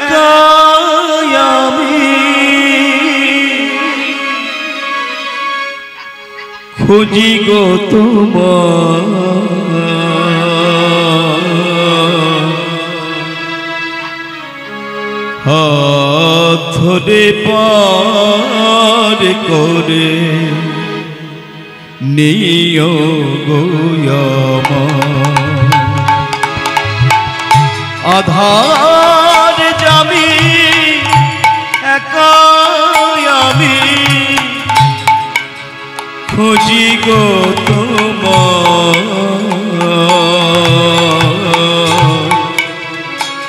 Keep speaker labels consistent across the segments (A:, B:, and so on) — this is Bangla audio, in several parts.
A: একাই আমি খুঁজি গো তোমার হাত ধরে পার করে নিও গো আমার আধার জামি একাই আমি খুঁজি গো তোমার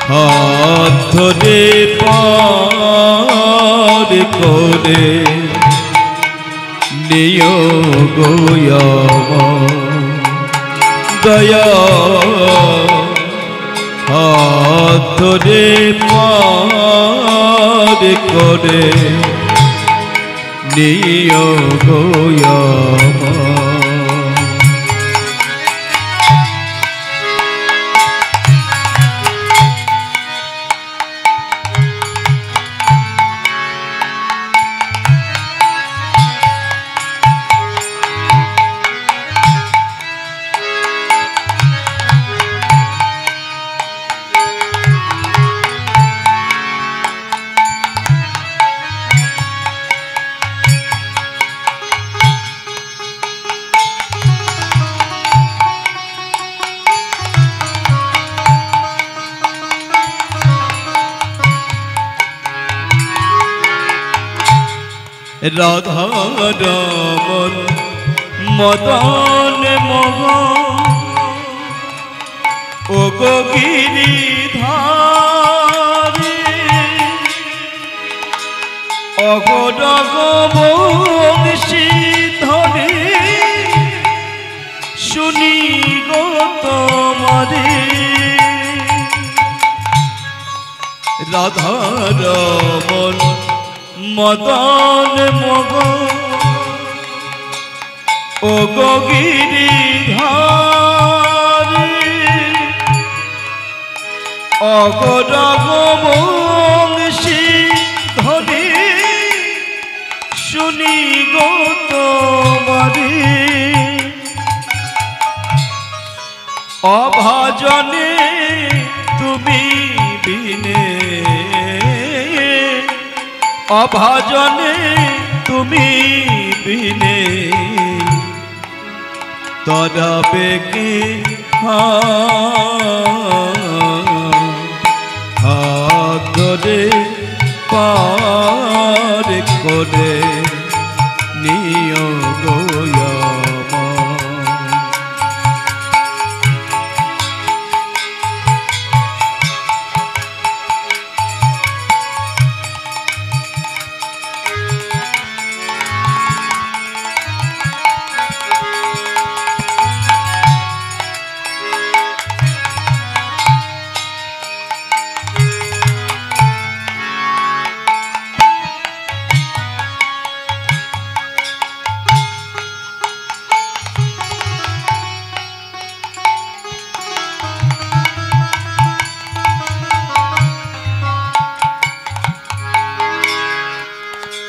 A: হাত ধরে পার করে নিও গো আমার দয়া হাত ধরে পার করে নিও গো আমার রাধা রমন মদন মোহন ও গো গিরিধারী অগডগ বংশী ধরে শুনি গো তোমারে রাধা রমন মদন মোহন ও গো গিরিধারী অগডগ বংশী ধরে শুনি গো তোমারে অভাজনে তুমি বিনে অভাজনে তুমি বিনে তরাবে কি হাত ধরে পার করে নিও গো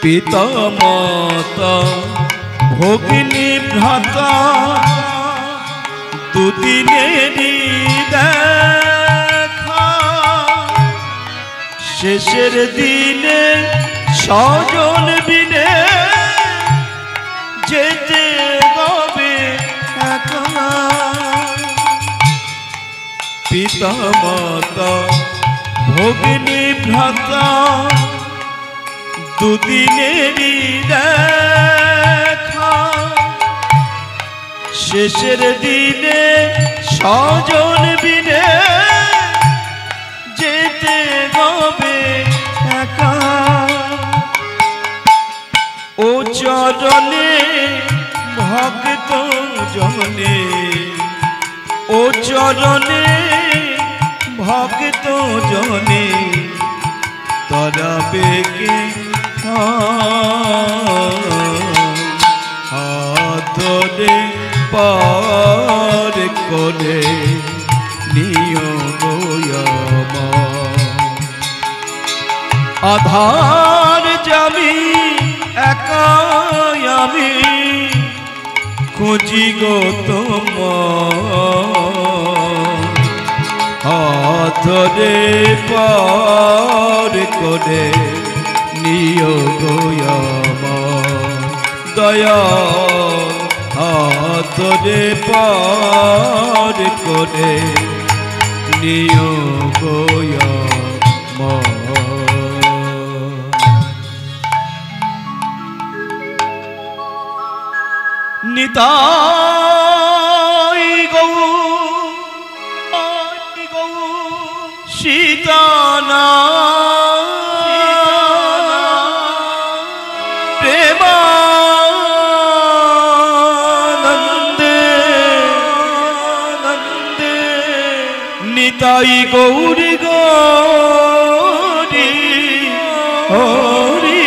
A: পিতা মাতা ভগিনী ভ্রাতা দুদিনেরই দেখা শেষের দিনে স্বজন বিনে যেতে হবে একা পিতা মাতা ভগিনী ভ্রাতা দুদিনেরই দেখা শেষের দিনে স্বজন বিনে যেতে হবে একা ও চরণে ভক্ত জনে ও চরণে ভক্ত জনে তরাবে কে হাত ধরে পার করে নিও গো আমার আধার জামি একাই আমি খুঁজি গো তোমার হাতরে পার করে নিও গো আমার দয়া হাতরে পার করে নিও গো আমার নিতাই গৌ সীতানা প্রেমানন্দে নিতাই গৌরী গৌরী হরি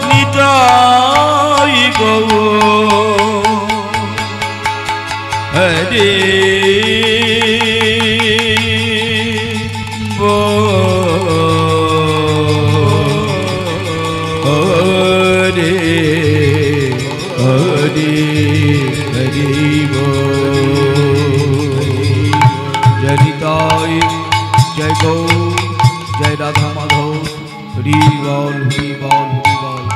A: নিতাই গৌ হরে হরে হরে হরি জয় নিতাই জয় গৌ জয় রাধা মাধব হরি বল হরি বল হরি বল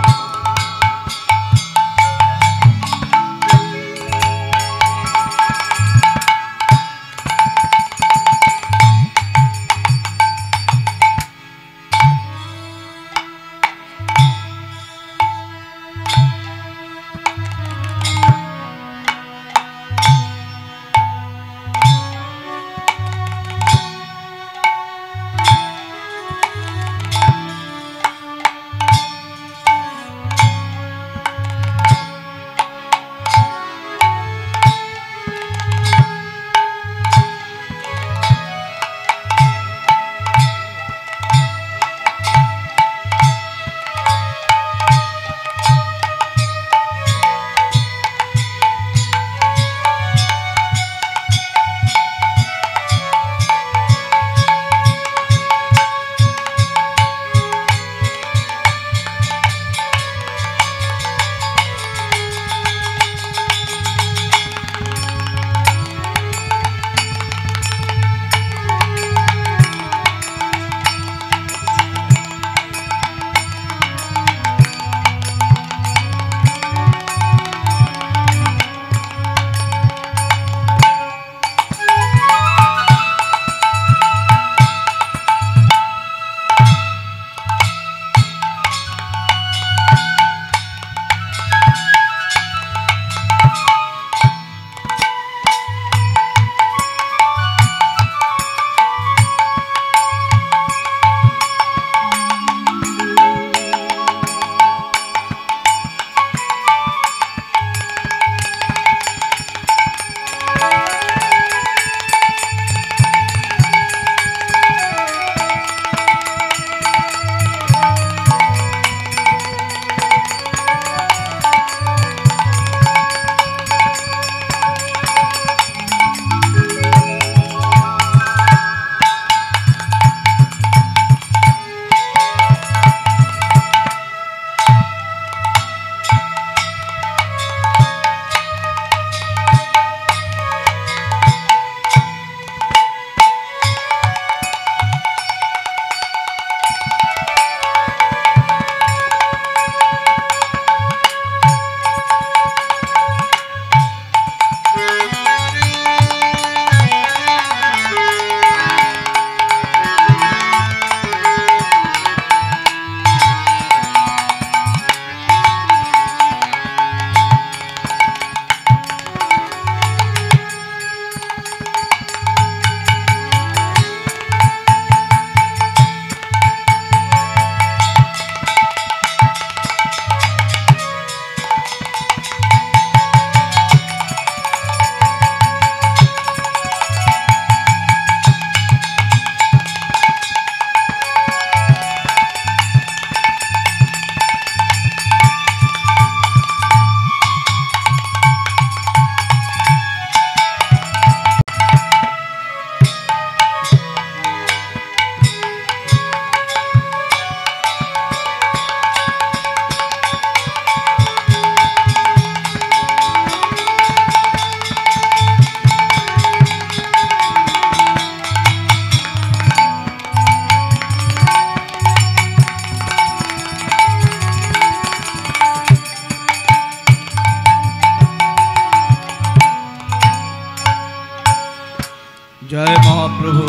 A: जय महाप्रभु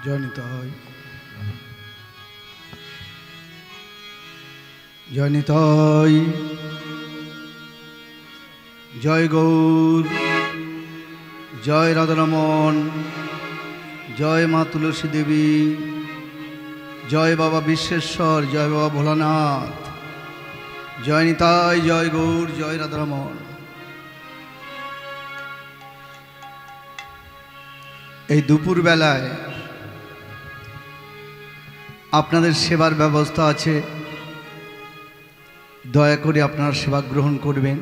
A: जय निताय जय निताय जय गौर जय राधारमण जय माँ तुलसी देवी जय बाबा विश्वेश्वर जय बाबा भोलानाथ जय निताय जय गौर जय राधारमण। এই দুপুর বেলায় আপনাদের সেবার ব্যবস্থা আছে, দয়া করে আপনারা সেবা গ্রহণ করবেন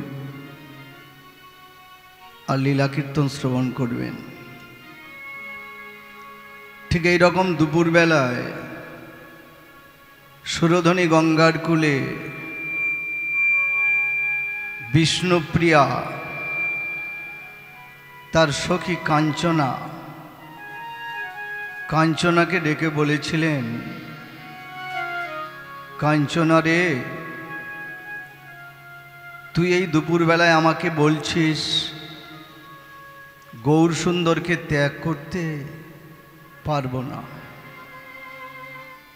A: আর লীলা কীর্তন শ্রবণ করবেন। ঠিক এই রকম দুপুর বেলায় সুরধনী গঙ্গার কূলে বিষ্ণুপ্রিয়া তার সখী কাঞ্চনাকে ডেকে বলেছিলেন, কাঞ্চনা রে, তুই এই দুপুরবেলায় আমাকে বলছিস গৌর সুন্দরকে ত্যাগ করতে পারবো না।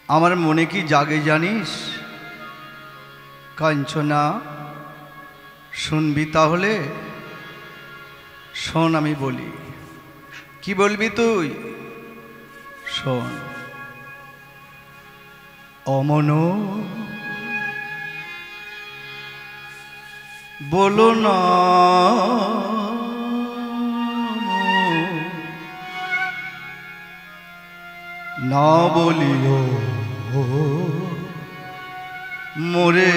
A: আমার মনে কি জাগে জানিস? কাঞ্চনা, শুনবি তাহলে? শোন আমি বলি। কি বলবি তুই? শোন। অমন বলো না না বলিও মোরে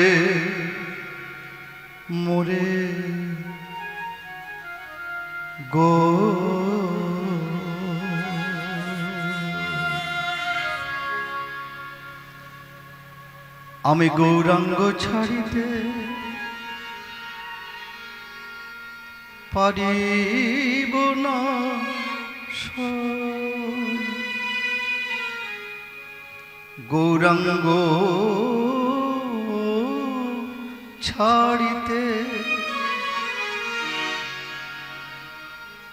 A: মোরে গো। আমি গৌরাঙ্গ ছাড়িতে পারিব না, গৌরাঙ্গ ছাড়িতে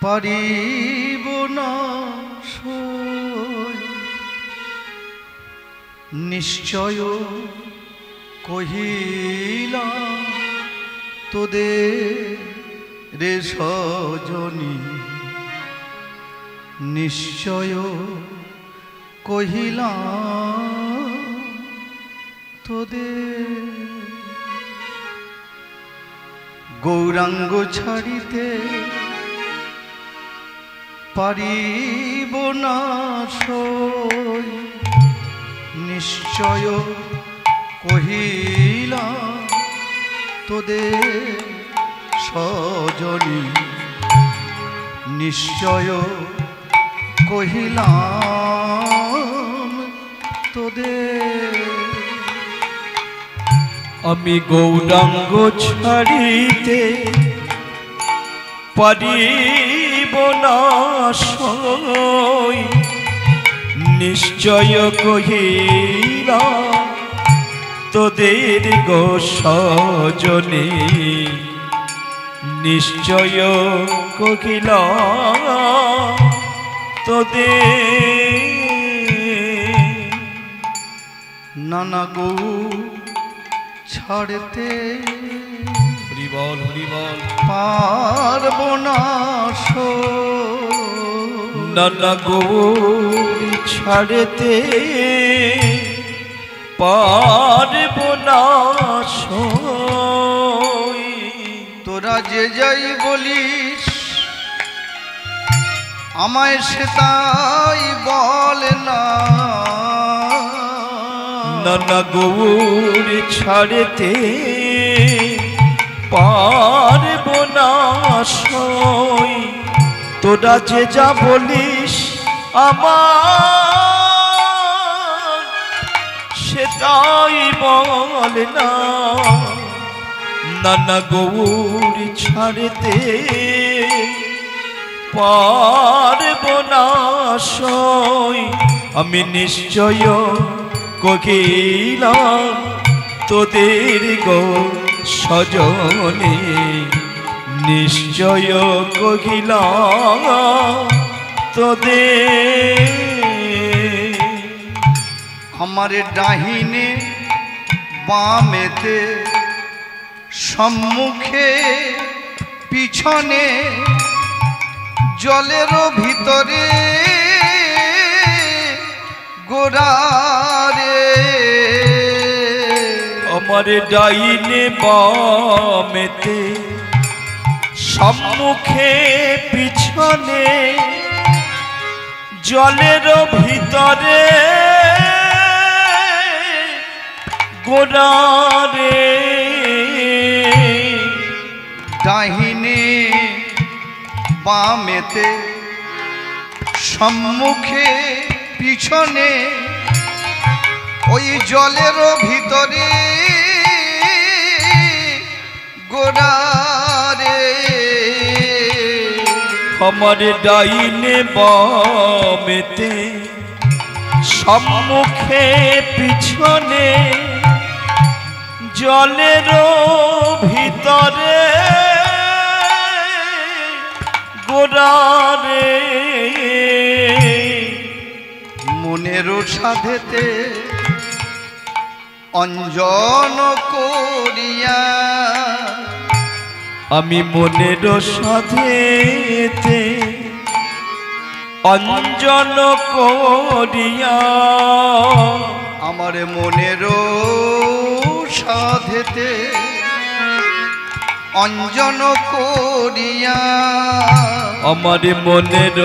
A: পারিব না, নিশ্চয় কহিলা তোদের রে সজনী, নিশ্চয় কহিলা তোদের। গৌরাঙ্গ ছাড়িতে পারিব না, নিশ্চয় কহিলা তোদের সজনী, নিশ্চয় কহিলাম তোদের।
B: আমি গৌরাঙ্গ ছাড়িতে পারিব না, নিশ্চয় কহিলা তোদের গো সজনী, নিশ্চয় কহিলা তোদের।
A: নানা গো ছাড়তে
B: হরিবল হরিবল
A: পারব না,
B: নানা গৌরী ছাড়তে পারব না,
A: তোরা যে যাই বলিস আমায় সে তাই বলে না,
B: নানা গৌরী ছাড়তে পারব না, তোরা যে যা বলিস আমার সেটাই বল না, নানা গৌরী ছাড়তে পারব না, আমি নিশ্চয় কহিলাম তোদের গো সজনী, নিশ্চয় কহিলা তোদে
C: আমার ডাহিনে বামেতে সম্মুখে পিছনে জলের ভিতরে গোড়ারে
B: আমার ডাইনে বামেতে সম্মুখে পিছনে জলের ভিতরে গোড়ারে
C: ডাহিনে বামেতে সম্মুখে পিছনে ওই জলের ভিতরে গোড়ারে
B: আমার ডাইনে বামেতে সম্মুখে পিছনে জলের ভিতরে গোড়ারে
C: মনের সাধেতে অঞ্জন করিয়া
B: আমি মনের সাধেতে অঞ্জন করিয়া
C: আমার মনের সাধেতে অঞ্জন করিয়া
B: আমার মনের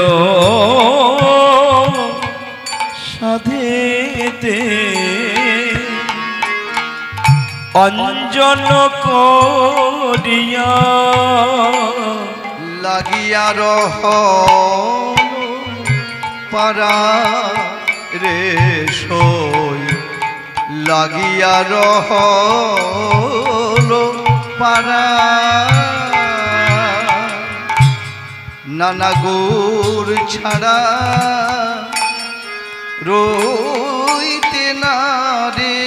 B: সাধেতে অঞ্জন করিয়া
C: লাগিয়া রহ পারা রে সই লাগিয়া রহ পারা নানা গুর ছাড়া রইতে না রে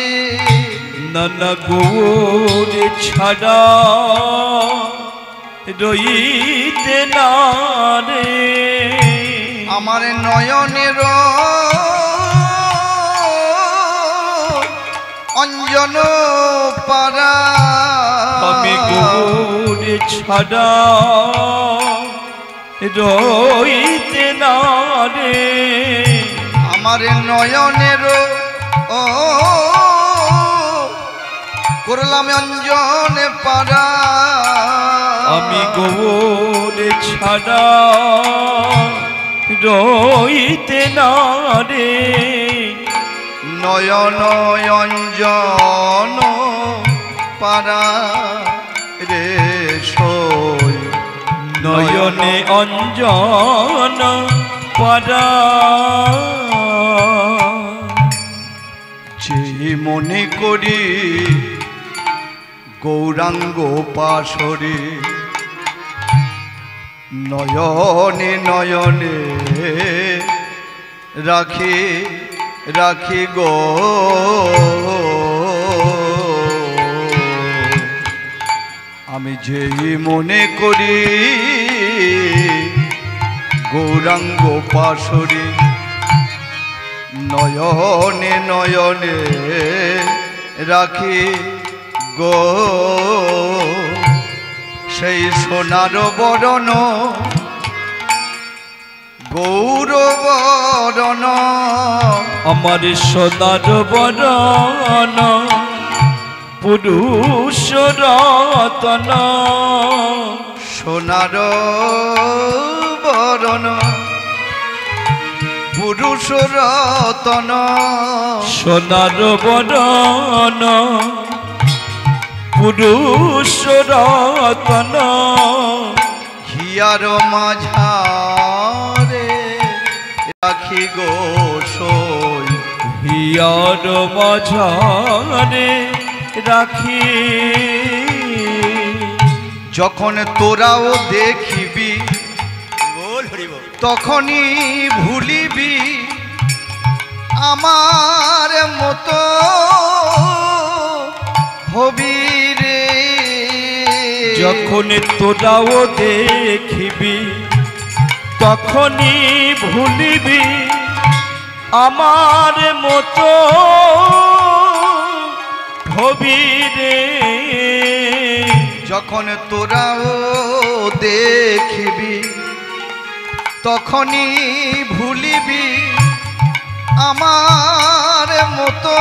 B: নানা গৌর ছাড়া রইতে না রে
C: আমার নয়নের অঞ্জন পারা
B: আমি গৌর ছাড়া রইতে না রে
C: আমার নয়নের করলাম অঞ্জন পারা
B: আমি গৌর ছাড়া রইতে না রে
C: নয়ন অঞ্জন পারা রে সই
B: নয়নে অঞ্জন পারা
C: যে মনে করি গৌরাঙ্গ পাশরে নয়নে নয়নে রাখি রাখি গো আমি যেই মনে করি গৌরাঙ্গ পাশরে নয়নে নয়নে রাখি গো সেই সোনার বরণ গৌরবরণ
B: আমার সোনার বরণ পুরুষ রতন
C: সোনার বরণ পুরুষ রতন
B: সোনার বরণ পুরুষ রতন
C: হিয়ার মাঝারে রাখি গো সই
B: হিয়ার মাঝারে রাখি
C: যখন তোরাও দেখিবি তখনই ভুলিবি আমার মতো হবি রে
B: যখন তোরাও দেখিবি তখনই ভুলিবি আমার মতো হবি রে।
C: যখন তোরাও দেখিবি তখনই ভুলিবি আমার মতো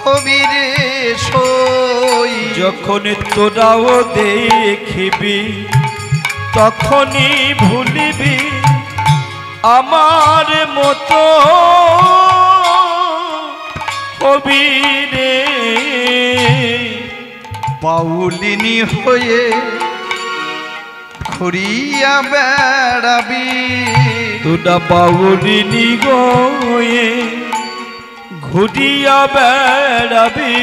C: হবি রে সই।
B: যখন তোরাও দেখিবি তখনই ভুলিবি আমার মতো হবি রে।
C: বাউলিনী হয়ে ঘুরিয়া বেড়াবি
B: তোরা বাউলিনী গয়ে ঘুরিয়া বেড়াবি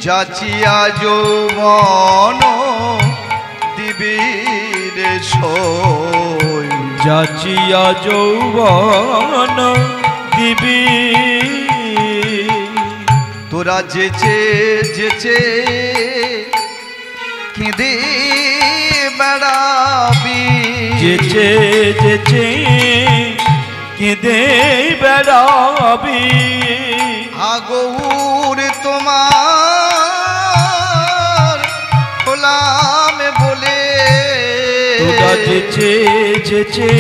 C: যাচিয়া যৌবন দিবির সই।
B: যাচিয়া যৌবন দিবি
C: তোরা যেচে যেচে কেঁদে বেড়াবি
B: যেচে যেচে কেঁদে বেড়াবি
C: আগৌর তোমার গোলাম বলে
B: তোরা যেচে যেচে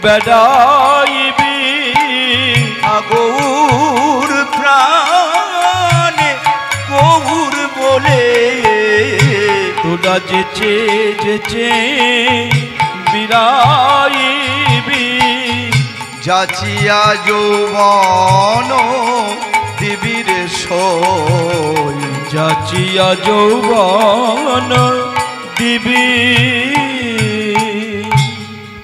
B: বেড়াইবি
C: আগৌর প্রাণে গৌর বলে
B: তোরা যেচে যেচে বিরাইবি
C: যাচিয়া যৌবন দিবির সই।
B: যাচিয়া যৌবন দিবি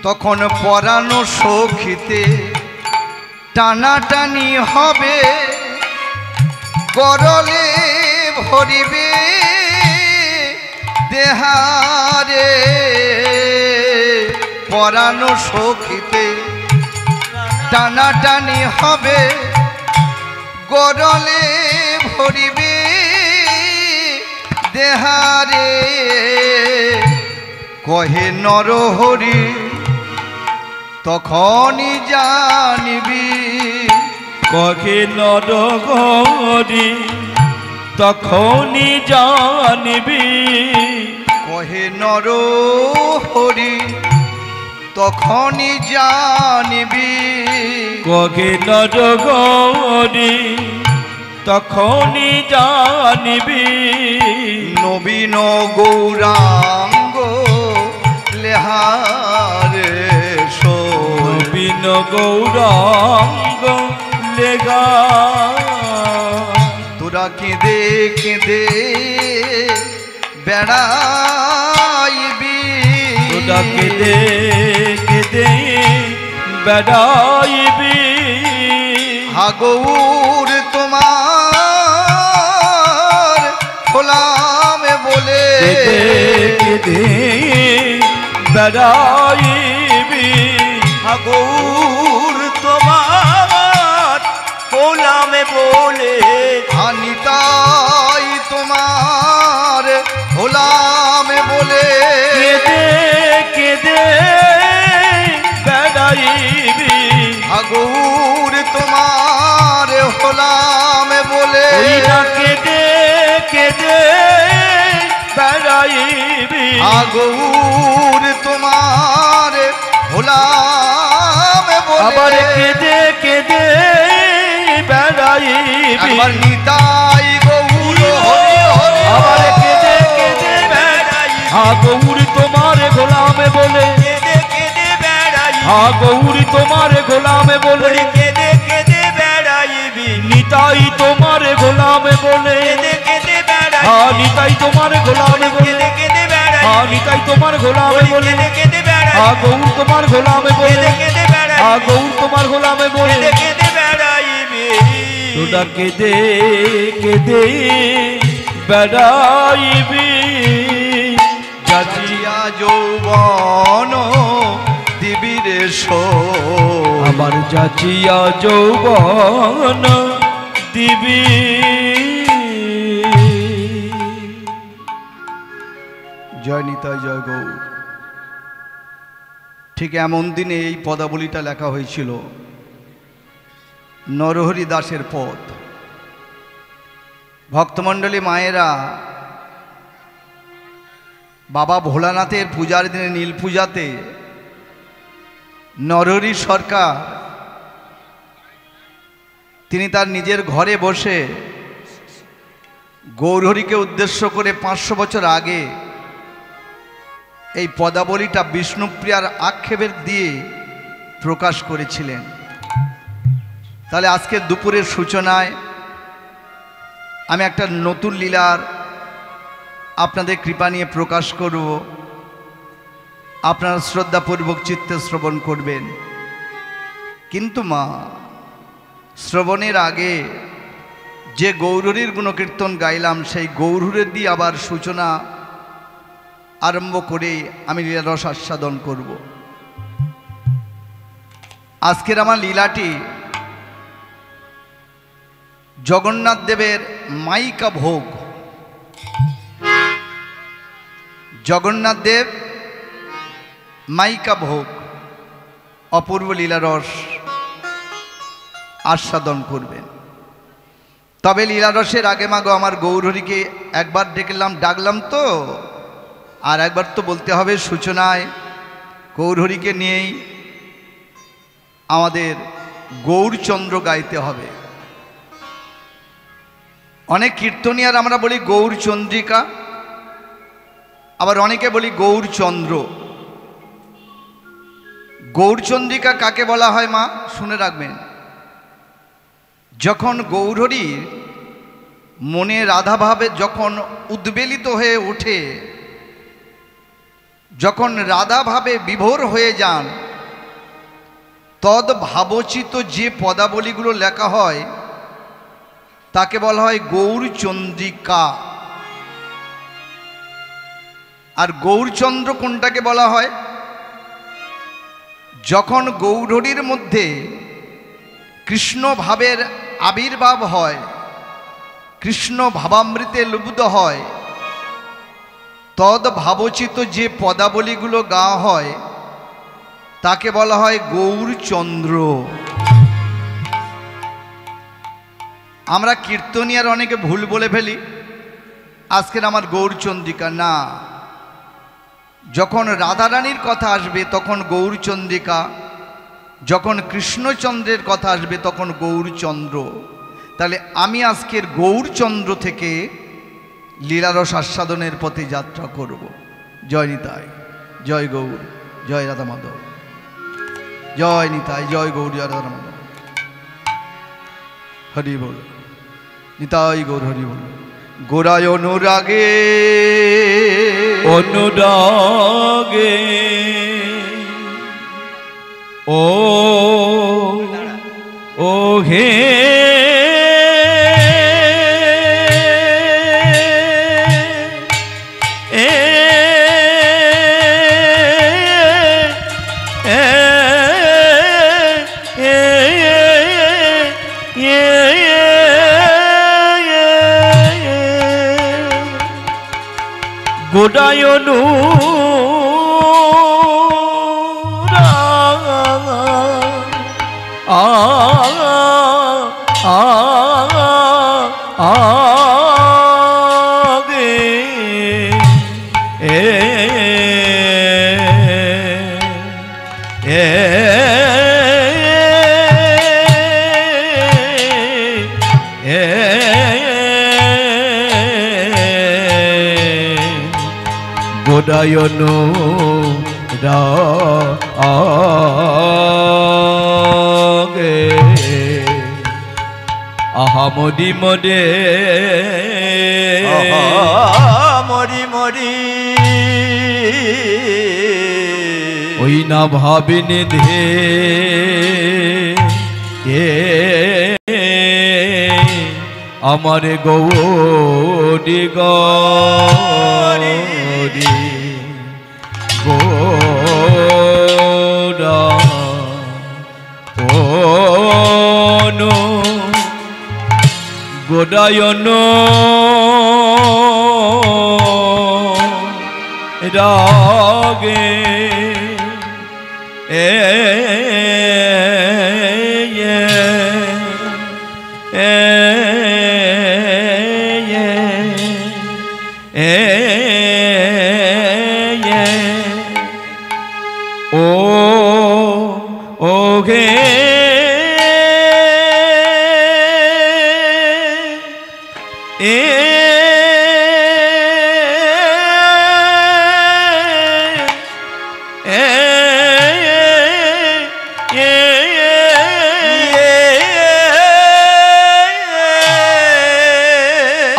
C: তখন পরানো সখিতে টানাটানি হবে গরলে ভরিবে দেহারে। পরানো সখিতে টানাটানি হবে গরলে ভরিবে দেহারে। কহে নরহরি তখনই জানিবি
B: কহে নরহরি তখনই জানিবি
C: কহে নরহরি তখনই জানিবি
B: কহে নরহরি তখনই জানিবি
C: নবীন গৌরাঙ্গ লেহারে
B: নবীন গৌরাঙ্গ লেগা
C: তোরা কেঁদে কেঁদে বেড়াইবি
B: তোরা কেঁদে কেঁদে বেড়াইবি
C: আগৌর তোমার গোলাম বলে
B: কেঁদে কেঁদে বেড়াইবি
C: আগৌর তোমার গোলাম বলে হানিতাই তোমার গোলাম বলে
B: কেঁদে কেঁদে বেড়াইবি
C: আগৌর তোমার গোলাম বলে
B: কেঁদে কেঁদে বেড়াইবি
C: আগৌর তোমার গোলাম বলে
B: আবার কেঁদে কেঁদে বেড়াইবি
C: একবার নিতাই গৌর হরি হরি
B: আবার কেঁদে কেঁদে বেড়াইবি গৌর তোমার গোলামে বলে
C: কেঁদে কেঁদে বেড়াইবি
B: গৌর তোমার গোলামে বলে
C: কেঁদে কেঁদে বেড়াইবি
B: নিতাই তোমার গোলামে বলে
C: কেঁদে কেঁদে বেড়াইবি
B: নিতাই তোমার গোলামে বলে
C: কেঁদে বেড়াইবি
B: নিতাই তোমার গোলামে বলে
C: কেঁদে বেড়াইবি
B: গৌর তোমার গোলামে বলে
C: কেঁদে বেড়াইবি
B: গৌর তোমার গোলামে বলে
C: কেঁদে বেড়াইবি
B: তোরা কেঁদে কেঁদে বেড়াইবি
C: যাচিয়া যৌবন দিবির সই
B: আমার যাচিয়া যৌবন দিবি
C: নিতাই জয় গৌর। ঠিক এমন দিনে এই পদাবলীটা লেখা হয়েছিল, নরহরি দাসের পদ। ভক্তমণ্ডলী মায়েরা বাবা ভোলানাথের পূজার দিনে নীল পূজাতে নরহরি সরকার তিনি তার নিজের ঘরে বসে গৌরহরিকে উদ্দেশ্য করে 500 বছর আগে এই পদাবলীটা বিষ্ণুপ্রিয়ার আক্ষেপের দিয়ে প্রকাশ করেছিলেন। তাহলে আজকে দুপুরের সূচনায় আমি একটা নতুন লীলার আপনাদের কৃপা নিয়ে প্রকাশ করব, আপনারা শ্রদ্ধাপূর্বক চিত্তে শ্রবণ করবেন। কিন্তু মা, শ্রবণের আগে যে গৌরহরির গুণকীর্তন গাইলাম সেই গৌরহরির দিয়ে আবার সূচনা আরম্ভ করে আমি লীলারস আস্বাদন করব। আজকের আমার লীলাটি জগন্নাথ দেবের মাইকা ভোগ। জগন্নাথ দেব মাইকা ভোগ অপূর্ব লীলারস আস্বাদন করবেন। তবে লীলারসের আগে মাগো আমার গৌরহরিকে একবার ডাকলাম তো, আর একবার তো বলতে হবে সূচনায় গৌরহরিকে নিয়েই আমাদের গৌরচন্দ্র গাইতে হবে। অনেক কীর্তনিয়ার আমরা বলি গৌরচন্দ্রিকা, আবার অনেকে বলি গৌরচন্দ্র। গৌরচন্দ্রিকা কাকে বলা হয় মা শুনে রাখবেন। যখন গৌরহরির মনে রাধাভাবে যখন উদ্বেলিত হয়ে ওঠে, যখন রাধাভাবে বিভোর হয়ে যান, তদ ভাবচিত যে পদাবলীগুলো লেখা হয় তাকে বলা হয় গৌরচন্দ্রিকা। আর গৌরচন্দ্র কোনটাকে বলা হয়? যখন গৌরহরির মধ্যে কৃষ্ণ ভাবের আবির্ভাব হয়, কৃষ্ণ ভাবামৃতে লুব্ধ হয়, তদ ভাবচিত যে পদাবলীগুলো গাওয়া হয় তাকে বলা হয় গৌরচন্দ্র। আমরা কীর্তনিয়ার অনেকে ভুল বলে ফেলি, আজকের আমার গৌরচন্দ্রিকা না। যখন রাধারানীর কথা আসবে তখন গৌরচন্দ্রিকা, যখন কৃষ্ণচন্দ্রের কথা আসবে তখন গৌরচন্দ্র। তাহলে আমি আজকের গৌরচন্দ্র থেকে লীলারস আস্বাদনের পথে যাত্রা করব। জয় নিতাই, জয় গৌর, জয় রাধা মাধব। জয় নিতাই, জয় গৌর, জয় রাধা মাধব। হরি বল, নিতাই গৌর, হরি বল। গোরায় অনুরাগে
B: অনুরাগে ও হে গোডায়নু আগে গোডায়ন রাগে আহা মরি মরে
C: মরি মরি
B: ওই না ভাবিনি ধে আমার গৌরী গৌরী গোরা নো গোডায়ন রাগে ও গে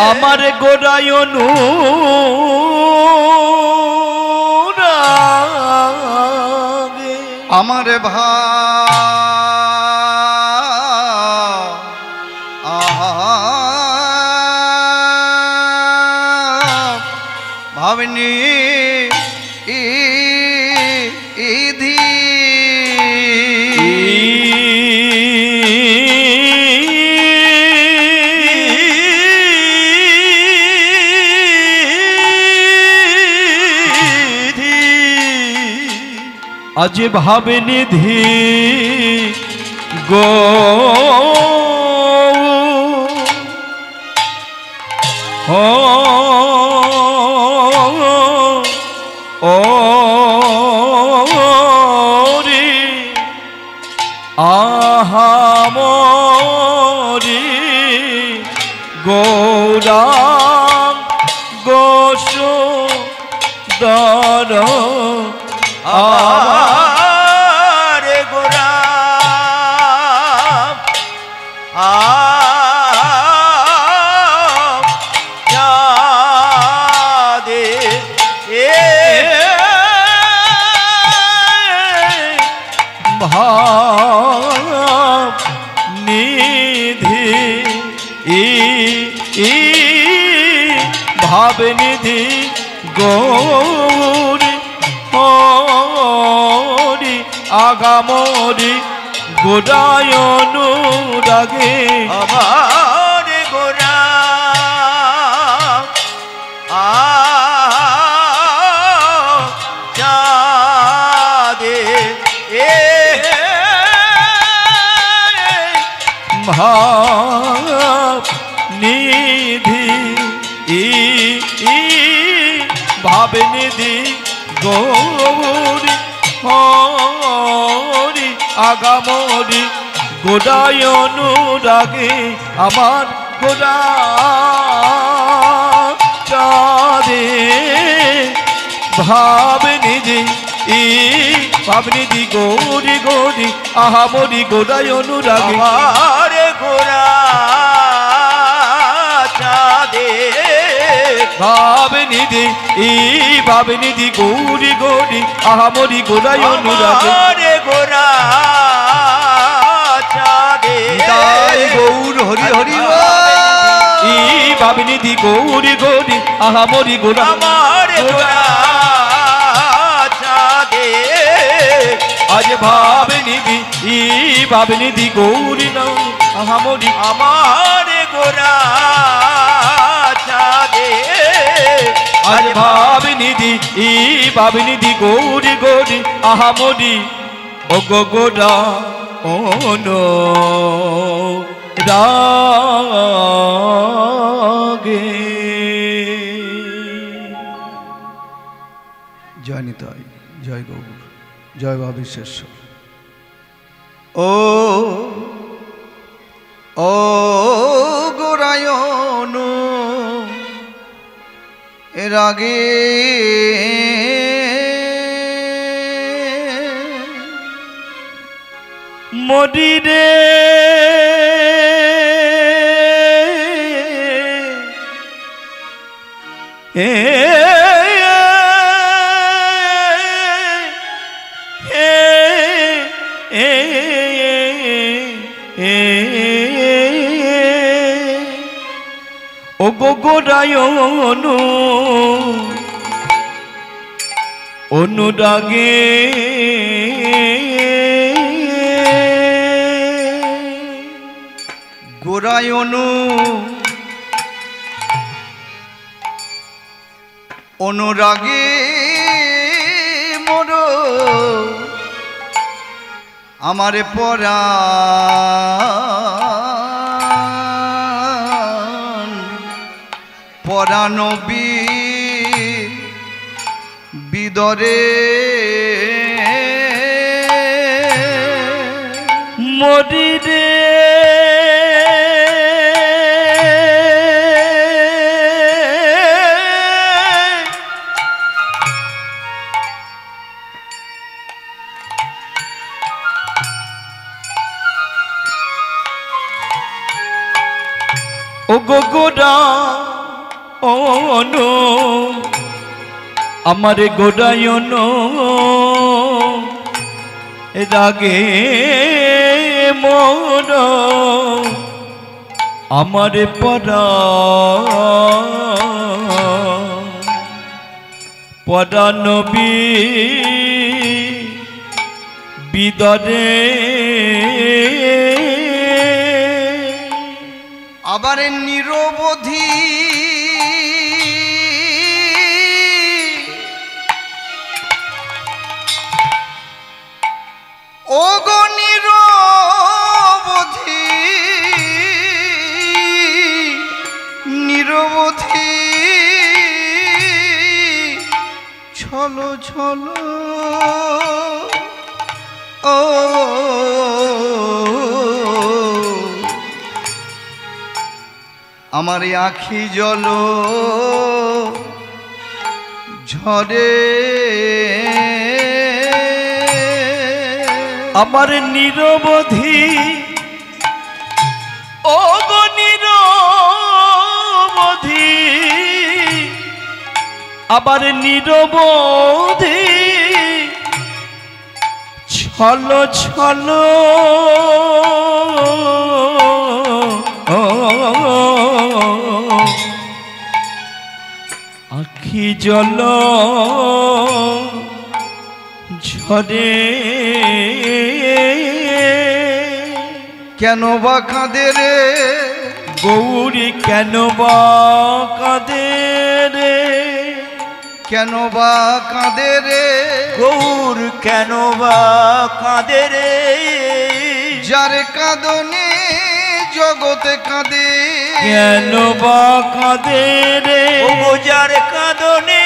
B: আমার গোড়ায় অনুরাগে
C: আমার ভাবনি ইধি
B: আজ ভাবে নিধি গো ও রে আহামরি গৌরাং গোসুন্দর
A: আরে গোরাম দে
B: ভাব নিধি ভাব নিধি গৌরী হরি আগামরি গোড়ায় অনুরাগে
A: আমার গোরাম দে
B: ভাব নিধি ভাব নিধি গৌরী হরি আগামরি গোড়ায় অনুরাগে আমার গোড়া চাঁদে ভাব নিধি ভাবনিধি গৌরী গৌরী আহামরি গোড়ায় অনুরাগে
A: আমার গোরা চাঁদে
B: ভাবনিধি ভাবনিধি গৌরী গৌরী আহামরি গোড়ায় অনুরাগে
A: আমার গোরা চাঁদে
C: তাই গৌর হরি হরি
B: ভাবনিধি গৌরী গৌরী আহামরি গোড়া
A: আমার গোরা চাঁদে
B: আজ ভাবনিধি ভাবনিধি গৌরী নৌ আহামরি
A: আমার গোরা চাঁদে
B: আজ ভাবনিধি ভাবনিধি গৌরী গৌরী আহামরি ও গোড়া অনু রাগে
C: জয় নিতাই জয় গৌর জয় বাবা বিশ্বেশ্বর। ও গোরায়নু এর আগে
B: মরি রে ও গোরায়নু অনুরাগে
C: গোরায়নু অনুরাগে মোর আমারে পরানবী বিদরে
B: মরি রে ও গোগোরা ওনো আমার গোড়ায়ন রাগে মোর আমার পরানবী বিদরে
C: আবার নিরবধি ও গো নিরবধি নিরবধি ছলো ছলো ও আমার আখি জল ঝরে
B: আমার নিরবধি ও গো নিরবধি আবার নিরবধি ছলো ছলো আখি জল ঝরে
C: কেন বা কাঁদে রে
B: গৌরী কেন বা কাঁদে রে
C: কেন বা কাঁদে রে
B: গৌর কেন বা কাঁদে রে
C: যার কাঁদনে জগতে কাঁদে
B: কেন বা কাঁদে রে ও যার কাঁদনে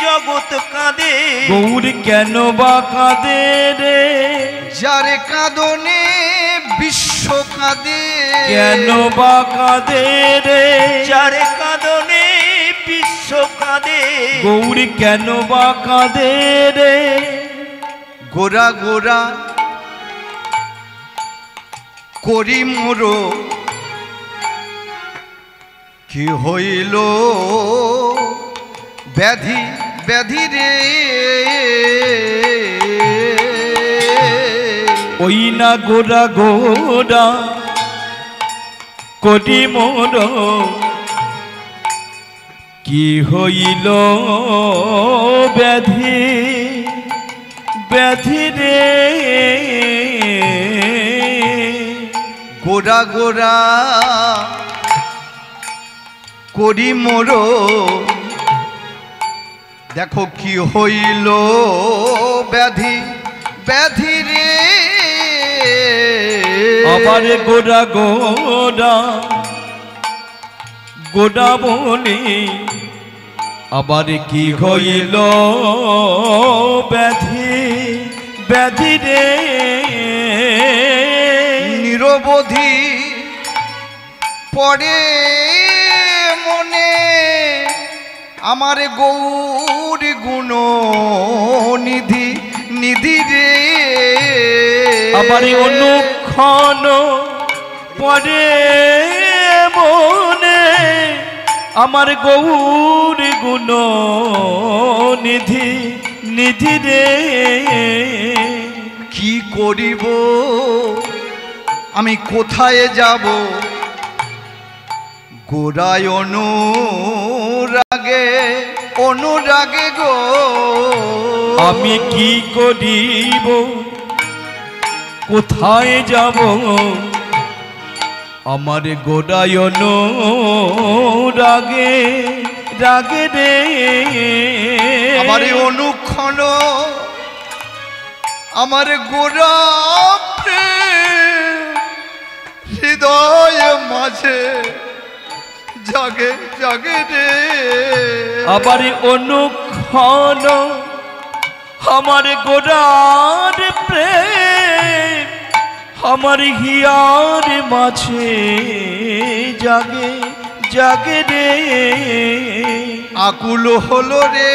B: জগৎ কাঁদে গৌর কেন বা কাঁদে রে
C: যার কাঁদনে বিশ্ব কাঁদে
B: কেন বা কাঁদে রে যার কাঁদনে বিশ্ব কাঁদে গৌর কেন বা কাঁদে রে
C: গোরা গোরা করি মোর কি হইল ব্যাধি ব্যাধি রে
B: ওই না গোরা গোরা করি মোর কি হইল ব্যাধি ব্যাধি রে
C: গোরা গোরা করি মোর দেখো কি হইল ব্যাধি ব্যাধি রে
B: আবার গোরা গোরা গোরা বলি আবার কি হইল ব্যাধি ব্যাধি রে
C: নিরবধি পড়ে মনে আমার গৌর গুণ নিধি নিধি রে
B: আমার অনুক্ষণ পরে মনে আমার গৌর গুণ নিধি নিধি রে
C: কি করিব আমি কোথায় যাব গোরায় অনুরাগে অনুরাগে গো
B: আমি কি করিব কোথায় যাব আমার গোড়ায় রাগে রাগে রে
C: আমার অনুক্ষণ আমার গোরা প্রেম হৃদয় মাঝে জাগে জাগে রে।
B: আবার অনুক্ষণ আমার গোরার প্রেম আমার হিয়ার মাঝে জাগে জাগে রে।
C: আকুল হলো রে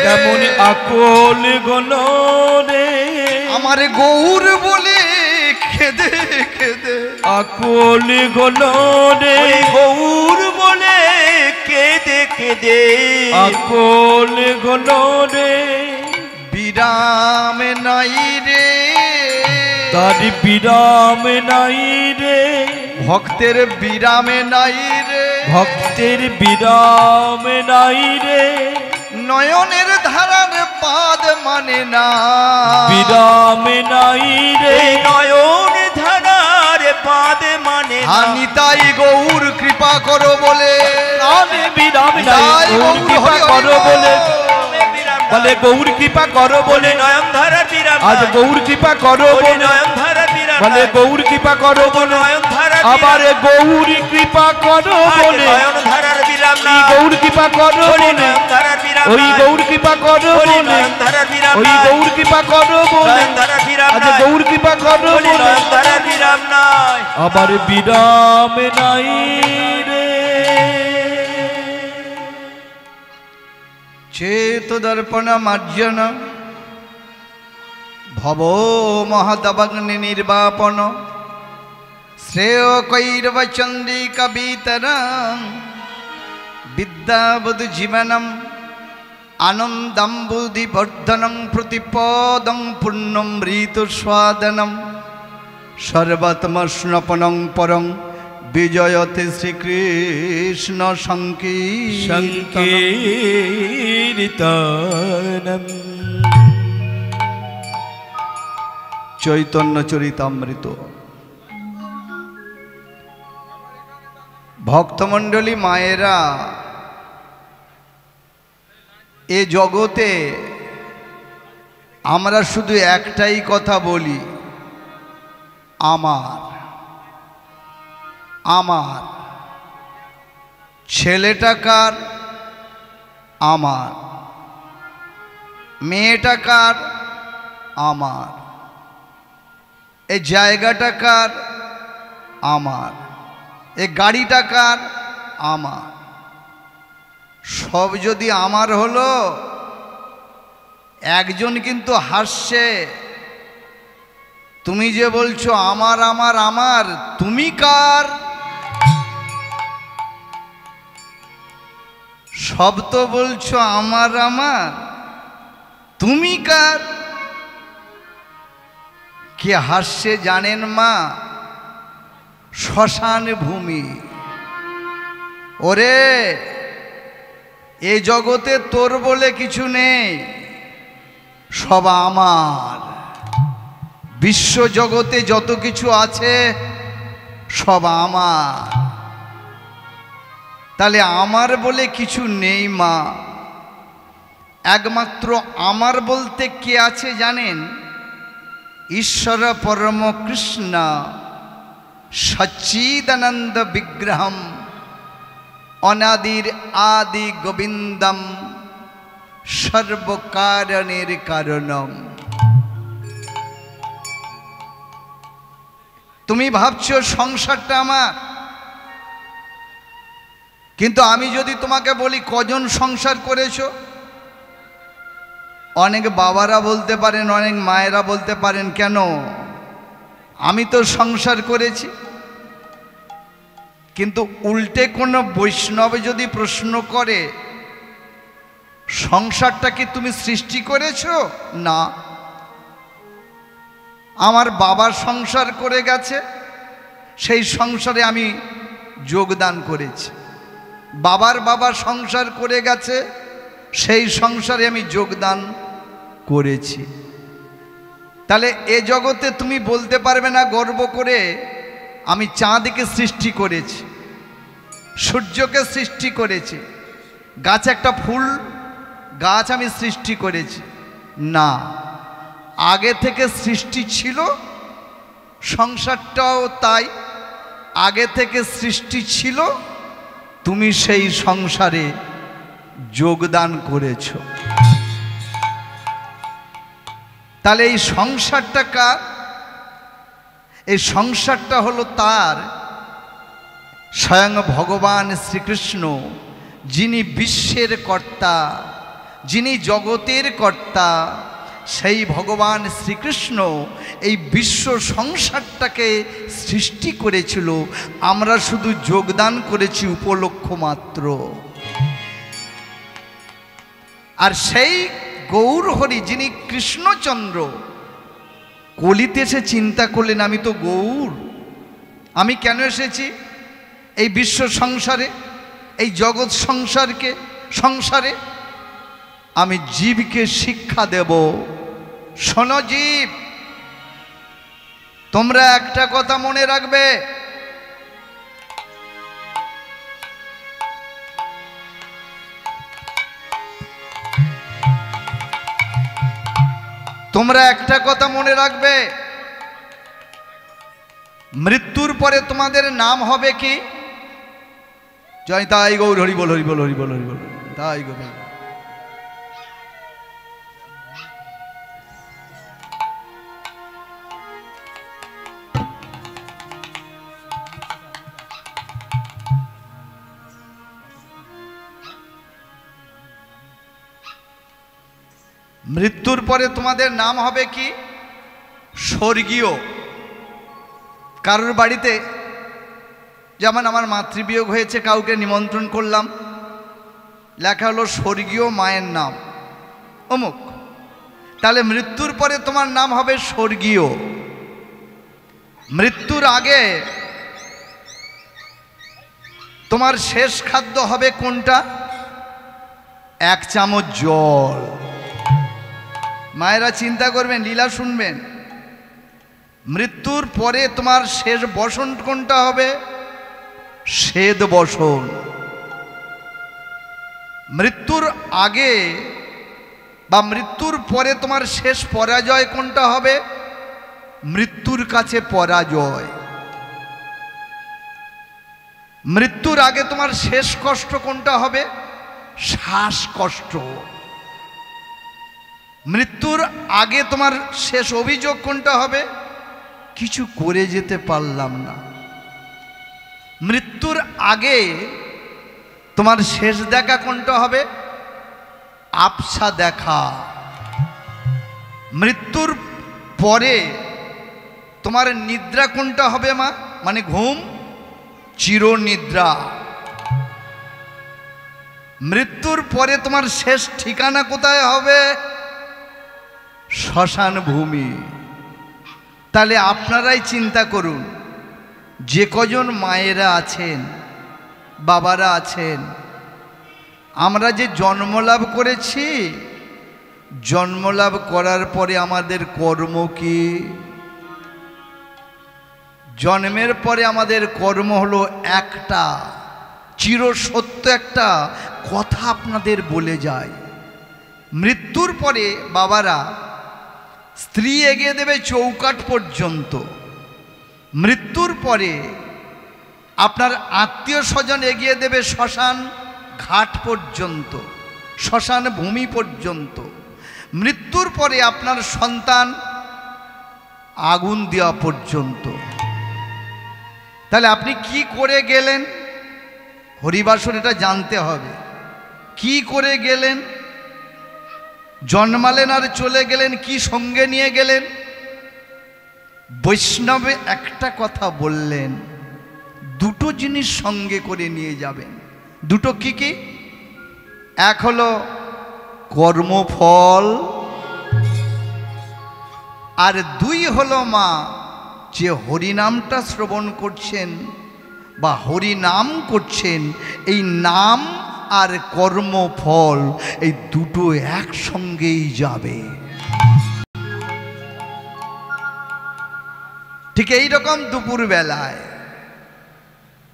B: কেমন আকল গলো রে
C: আমার গৌর বলে খেদে খেদে।
B: আকল গলো রে গৌর বলে কেঁদে কেঁদে আকল গলো রে।
C: বিরাম নাই রে
B: তার বিরাম নাই রে
C: ভক্তের বিরামে নাই রে
B: ভক্তের বিরাম নাই রে।
C: নয়নের ধারার পাদ মানে না
B: বিরাম নাই রে নয়ন ধারার পাদ মানে
C: হানি তাই গৌর কৃপা করো বলে
B: নামে বিরাম নাই গৌর কৃপা করো বলে বলে গৌর কৃপা করো বলে
D: নয়ন ধারার বিরাম
B: আজ গৌর কৃপা করো বলে
D: নয়ন ধারার বিরাম
B: বলে গৌর কৃপা করো বলে
D: নয়ন ধারার
B: আবার গৌর কৃপা করো বলে
D: নয়ন ধারার বিরাম না
B: গৌর কৃপা করো বলে
D: নয়ন ধারার বিরাম
B: ওই গৌর কৃপা করো বলে
D: নয়ন ধারার বিরাম
B: ওই গৌর কৃপা করো বলে
D: নয়ন ধারার বিরাম
B: আজ গৌর কৃপা করো বলে
D: নয়ন ধারার বিরাম নাই
B: আবার বিরাম নাই রে।
C: চেত দর্পণ মার্জন ভব মহদগ্নি নির্বাপন শ্রেয় কৈরব চন্দ্রিকা বিতরং বিদ্যাবধ জীবনম আনন্দাম্বুধি বর্ধনং প্রতিপদং পূর্ণম ঋতুস্বাদনম সর্বাত্মস্নপনং পরং বিজয়তে শ্রীকৃষ্ণ
B: সংকীর্তনম
C: চৈতন্য চরিতামৃত। ভক্তমণ্ডলী মায়েরা, এ জগতে আমরা শুধু একটাই কথা বলি, আমার আমার ছেলেটা কার, আমার মেয়েটা কার, আমার এই জায়গাটা কার, আমার এই গাড়িটা কার, আমার। সব যদি আমার হলো, একজন কিন্তু হাসছে, তুমি যে বলছো আমার আমার আমার, তুমি কার? সব তো বলছো আমার আমার, তুমি কার? কে হাসছে জানেন মা? শ্মশান ভূমি। ওরে, এ জগতে তোর বলে কিছু নেই, সব আমার। বিশ্ব জগতে যত কিছু আছে সব আমার। তাহলে আমার বলে কিছু নেই মা। একমাত্র আমার বলতে কে আছে জানেন? ঈশ্বর পরম কৃষ্ণ সচ্চিদানন্দ বিগ্রহম অনাদির আদি গোবিন্দম সর্বকারণের কারণম। তুমি ভাবছো সংসারটা আমার, কিন্তু আমি যদি তোমাকে বলি কজন সংসার করেছো? অনেক বাবারা বলতে পারেন, অনেক মায়েরা বলতে পারেন, কেন আমি তো সংসার করেছি। কিন্তু উল্টে কোনো বৈষ্ণব যদি প্রশ্ন করে, সংসারটা কি তুমি সৃষ্টি করেছো? না, আমার বাবা সংসার করে গেছে, সেই সংসারে আমি যোগদান করেছি। বাবার বাবা সংসার করে গেছে, সেই সংসারে আমি যোগদান করেছি। তাহলে এ জগতে তুমি বলতে পারবে না গর্ব করে, আমি চাঁদকে সৃষ্টি করেছি, সূর্যকে সৃষ্টি করেছি, গাছ একটা ফুল গাছ আমি সৃষ্টি করেছি। না, আগে থেকে সৃষ্টি ছিল, সংসারটাও তাই আগে থেকে সৃষ্টি ছিল, তুমি সেই সংসারে যোগদান করেছ। তাহলে এই সংসারটা কার? এই সংসারটা হলো তার, স্বয়ং ভগবান শ্রীকৃষ্ণ, যিনি বিশ্বের কর্তা, যিনি জগতের কর্তা। সেই ভগবান শ্রীকৃষ্ণ এই বিশ্ব সংসারটাকে সৃষ্টি করেছিল, আমরা শুধু যোগদান করেছি উপলক্ষ মাত্র। আর সেই গৌর হরি, যিনি কৃষ্ণচন্দ্র, কলিতে এসে চিন্তা করলেন, আমি তো গৌর, আমি কেন এসেছি এই বিশ্ব সংসারে, এই জগৎ সংসারে আমি জীবকে শিক্ষা দেব। শোনো জীব, তোমরা একটা কথা মনে রাখবে, তোমরা একটা কথা মনে রাখবে, মৃত্যুর পরে তোমাদের নাম হবে কি? জয় তাই গৌর, হরি বল, হরি বল, হরি বল, হরি বল, তাই গৌর। মৃত্যুর পরে তোমাদের নাম হবে কি? স্বর্গীয়। কারোর বাড়িতে যেমন আমার মাতৃবিয়োগ হয়েছে, কাউকে নিমন্ত্রণ করলাম, লেখা হলো স্বর্গীয় মায়ের নাম অমুক, তাহলে মৃত্যুর পরে তোমার নাম হবে স্বর্গীয়। মৃত্যুর আগে তোমার শেষ খাদ্য হবে কোনটা? 1 চামচ জল। মায়েরা চিন্তা করবেন, লীলা শুনবেন, মৃত্যুর পরে তোমার শেষ বসন কোনটা হবে? শ্বেত বসন। মৃত্যুর আগে বা মৃত্যুর পরে তোমার শেষ পরাজয় কোনটা হবে? মৃত্যুর কাছে পরাজয়। মৃত্যুর আগে তোমার শেষ কষ্ট কোনটা হবে? শ্বাসকষ্ট। মৃত্যুর আগে তোমার শেষ অভিযোগ কোনটা হবে? কিছু করে যেতে পারলাম না। মৃত্যুর আগে তোমার শেষ দেখা কোনটা হবে? আবছা দেখা। মৃত্যুর পরে তোমার নিদ্রা কোনটা হবে মা? মানে ঘুম, চিরনিদ্রা। মৃত্যুর পরে তোমার শেষ ঠিকানা কোথায় হবে? শ্মশান ভূমি। তাহলে আপনারাই চিন্তা করুন, যে কজন মায়েরা আছেন, বাবারা আছেন, আমরা যে জন্মলাভ করেছি, জন্মলাভ করার পরে আমাদের কর্ম কি? জন্মের পরে আমাদের কর্ম হলো একটা, চিরসত্য একটা কথা আপনাদের বলে যায়। মৃত্যুর পরে বাবারা স্ত্রী এগিয়ে দেবে চৌকাঠ পর্যন্ত। মৃত্যুর পরে আপনার আত্মীয় স্বজন এগিয়ে দেবে শ্মশান ঘাট পর্যন্ত, শ্মশান ভূমি পর্যন্ত। মৃত্যুর পরে আপনার সন্তান আগুন দেওয়া পর্যন্ত। তাহলে আপনি কি করে গেলেন? হরিবাসর এটা জানতে হবে, কি করে গেলেন? জন্মালেন আর চলে গেলেন, কি সঙ্গে নিয়ে গেলেন? বৈষ্ণবে একটা কথা বললেন, দুটো জিনিস সঙ্গে করে নিয়ে যাবেন। দুটো কি কি? এক হলো কর্মফল, আর দুই হলো মা যে হরিনামটা শ্রবণ করছেন বা হরিনাম করছেন, এই নাম আর কর্মফল এই দুটো একসঙ্গেই যাবে। ঠিক এই রকম দুপুর বেলায়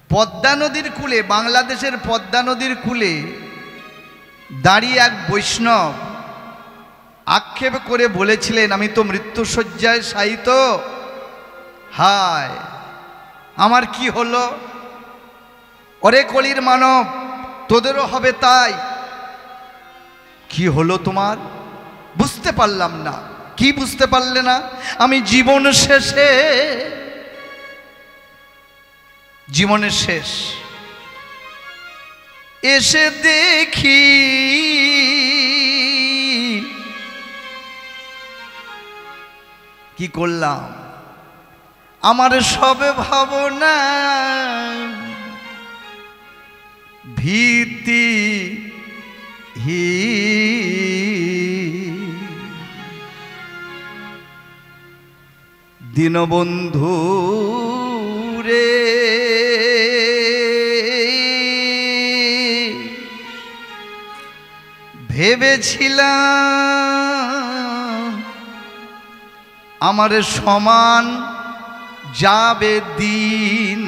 C: পদ্মা নদীর কূলে, বাংলাদেশের পদ্মা নদীর কূলে দাঁড়িয়ে এক বৈষ্ণব আক্ষেপ করে বলেছিলেন, আমি তো মৃত্যুশয্যায় শায়িত, হায় আমার কি হলো? ওরে কলির মানব, তোদেরও হবে তাই। কি হলো তোমার? বুঝতে পারলাম না। কি বুঝতে পারলে না? আমি জীবনের শেষ এসে দেখি কি করলাম, আমার সব ভাবনা ভীতি দীনবন্ধু রে, ভেবেছিলাম আমার সমান যাবে দিন।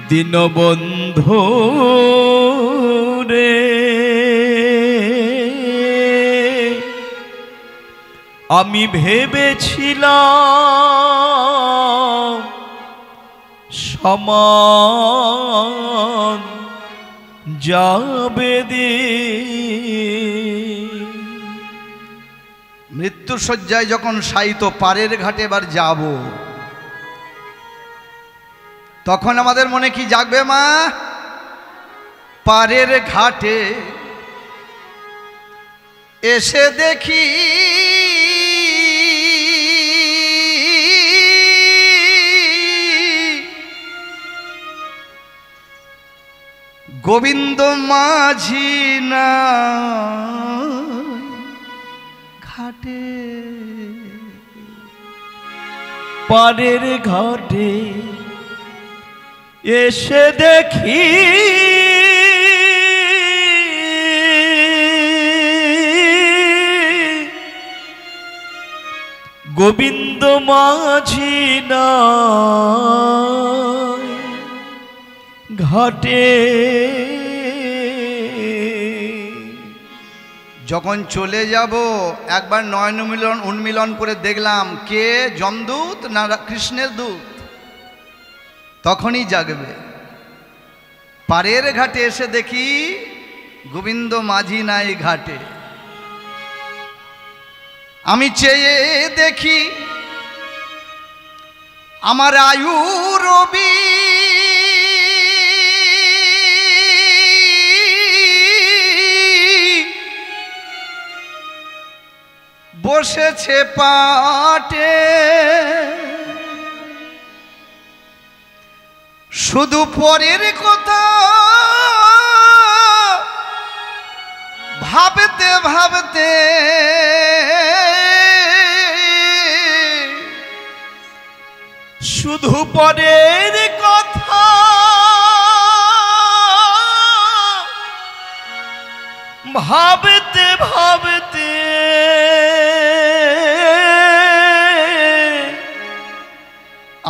B: দীনবন্ধু রে, আমি ভেবেছিলাম সমান যাবে দিন।
C: মৃত্যুশয্যায় যখন শায়িত পারের ঘাটে এবার যাব, তখন আমাদের মনে কি জাগবে মা? পারের ঘাটে এসে দেখি গোবিন্দ মাঝি না ঘাটে,
B: পারের ঘাটে এসে দেখি গোবিন্দ মাঝি না ঘাটে।
C: যখন চলে যাব একবার নয়ন উন্মিলন করে দেখলাম কে যমদূত না কৃষ্ণের দূত, তখনই জাগবে। পারের ঘাটে এসে দেখি গোবিন্দ মাঝি নাই ঘাটে। আমি চেয়ে দেখি আমার আয়ু রবি বসেছে পাটে, শুধু পরের কথা ভাবতে ভাবতে
B: শুধু পরের কথা ভাবতে ভাবতে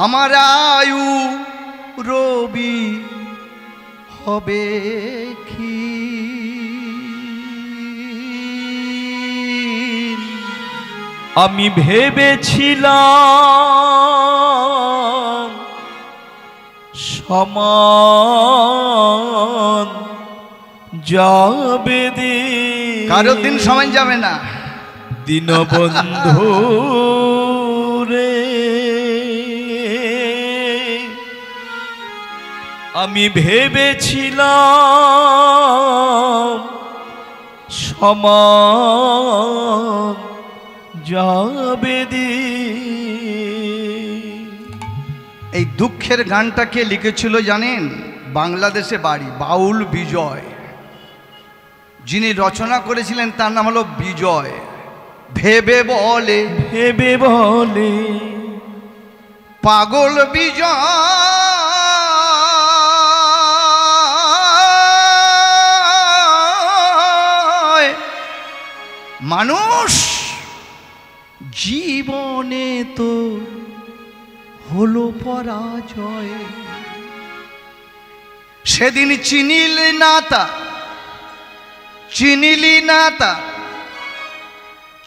C: আমার আয়ু রবি হবে ক্ষীণ।
B: আমি ভেবেছিলাম সমান যাবে দিন,
C: কারোর দিন সমান যাবে না।
B: দীনবন্ধু রে, আমি ভেবেছিলাম সমান যাবে দিন।
C: এই দুঃখের গানটা কে লিখেছিল জানেন? বাংলাদেশে বাড়ি বাউল বিজয়, যিনি রচনা করেছিলেন তার নাম হলো বিজয়। ভেবে বলে
B: ভেবে বলে
C: পাগল বিজয়, মানুষ জীবনে তো হলো পরাজয়। সেদিন চিনিলি না তা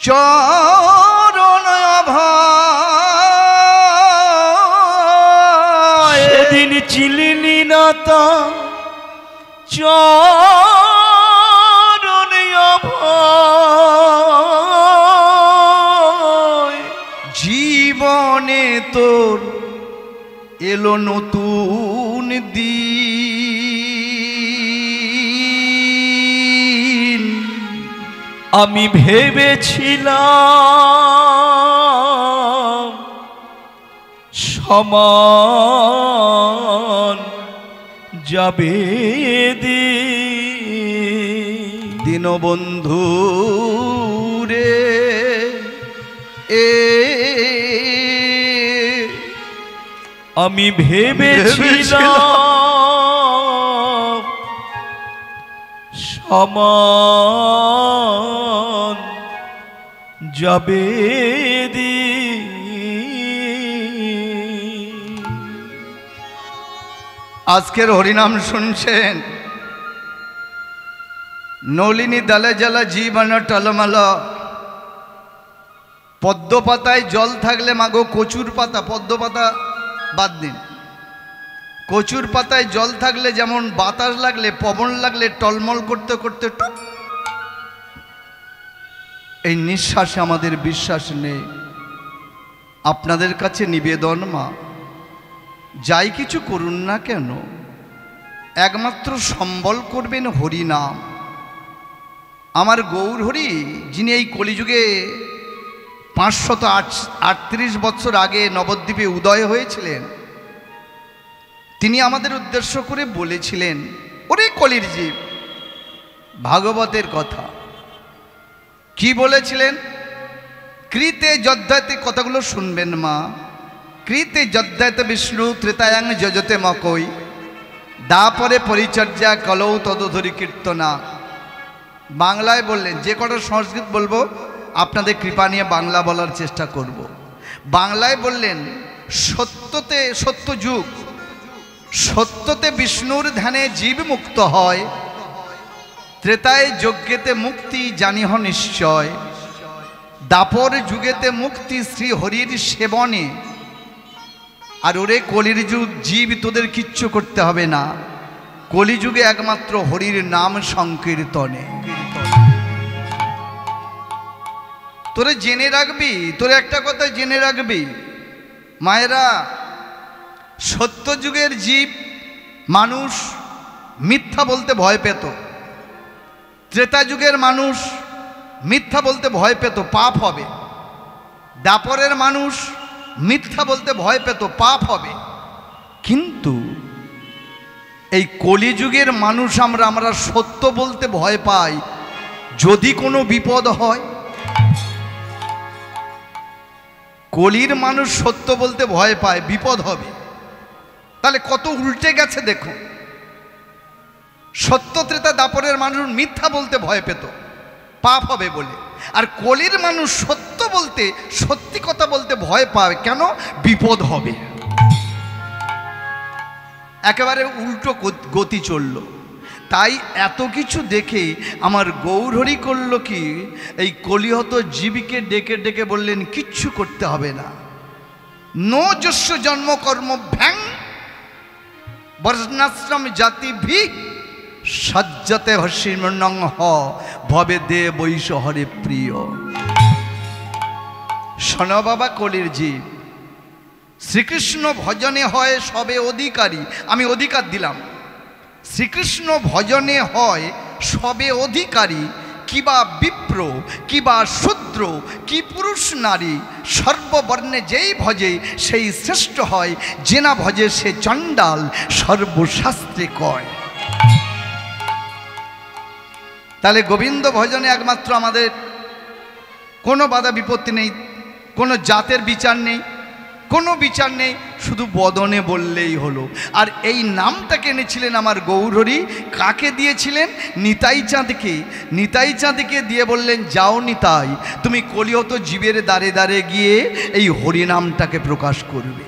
C: চরণ অভয়
B: সেদিন চিলিনি না তা চরণ অভয়
C: জীবনে তোর এলো নতুন দিন
B: আমি ভেবেছিলাম সমান যাবে
C: দীনবন্ধু রে
B: আমি ভেবেছিলাম সমান যাবে
C: আজকের হরিনাম শুনছেন নলিনী দালে জ্বালা জীবন টলমল পদ্ম পাতায় জল থাকলে মাগো কচুর পাতা, পদ্ম পাতা বাদ দিন, কচুর পাতায় জল থাকলে যেমন বাতাস লাগলে পবন লাগলে টলমল করতে করতে টুক, এই নিঃশ্বাসে আমাদের বিশ্বাস নেই। আপনাদের কাছে নিবেদন মা, যাই কিছু করুন না কেন একমাত্র সম্বল করবেন হরি নাম। আমার গৌর হরি যিনি এই কলিযুগে 538 বছর আগে নবদ্বীপে উদয় হয়েছিলেন, তিনি আমাদের উদ্দেশ্য করে বলেছিলেন, ওরে কলির জীব, ভাগবতের কথা কি বলেছিলেন? কৃতে যদ্ধাতে, কথাগুলো শুনবেন মা। কৃতে যদ্ধাতে বিষ্ণু ত্রেতায়াং যজতে মকই দাপরে পরিচর্যা কলৌ তদধরি কীর্তনা। বাংলায় বললেন, যে কটা সংস্কৃত বলবো আপনাদের কৃপা নিয়ে বাংলা বলার চেষ্টা করব। বাংলায় বললেন, সত্যতে সত্য যুগ, সত্যতে বিষ্ণুর ধ্যানে জীব মুক্ত হয়, ত্রেতায় যজ্ঞেতে মুক্তি জানিহ নিশ্চয়, দাপর যুগেতে মুক্তি শ্রী হরির সেবনে। আর ওরে কলির যুগ জীব, তোদের কিচ্ছু করতে হবে না, কলিযুগে একমাত্র হরির নাম সংকীর্তনে। তোরে জেনে রাখবি, তোরে একটা কথা জেনে রাখবি মায়েরা, সত্য যুগের জীব মানুষ মিথ্যা বলতে ভয় পেত, ত্রেতা যুগের মানুষ মিথ্যা বলতে ভয় পেত পাপ হবে, দাপরের মানুষ মিথ্যা বলতে ভয় পেত পাপ হবে। কিন্তু এই কলিযুগের মানুষ আমরা সত্য বলতে ভয় পাই, যদি কোনো বিপদ হয়। কলির মানুষ সত্য বলতে ভয় পায়, বিপদ হবে। তাহলে কত উল্টে গেছে দেখো। সত্য ত্রেতা দাপরের মানুষ মিথ্যা বলতে ভয় পেত পাপ হবে বলে, আর কলির মানুষ সত্য বলতে, সত্যি কথা বলতে ভয় পায় কেন? বিপদ হবে। একেবারে উল্টো গতি চলল। তাই এত কিছু দেখে আমার গৌরহরি করল কি, এই কলিহত জীবীকে ডেকে ডেকে বললেন, কিচ্ছু করতে হবে না। নো যস্য জন্ম কর্ম ভ্যাং বর্ণাশ্রম জাতি ভি সজ্জতে হর্ষিমন্নং হ ভবে দে বৈশ হরে প্রিয়। শোন বাবা কলির জীব, শ্রীকৃষ্ণ ভজনে হয় সবে অধিকারী। আমি অধিকার দিলাম, শ্রীকৃষ্ণ ভজনে হয় সবে অধিকারী, কিবা বিপ্র কিবা শূদ্র কি পুরুষ নারী, সর্ববর্ণে যেই ভজে সেই শ্রেষ্ঠ হয়, যে না ভজে সে চণ্ডাল সর্বশাস্ত্রে কয়। তাহলে গোবিন্দ ভজনে একমাত্র আমাদের কোনো বাধা বিপত্তি নেই, কোনো জাতের বিচার নেই, কোনো বিচার নেই, শুধু বদনে বললেই হলো। আর এই নামটাকে এনেছিলেন আমার গৌরহরি। কাকে দিয়েছিলেন? নিতাই চাঁদকে। নিতাই চাঁদকে দিয়ে বললেন, যাও নিতাই, তুমি কলিহত জীবের দ্বারে দ্বারে গিয়ে এই হরিনামটাকে প্রকাশ করবে।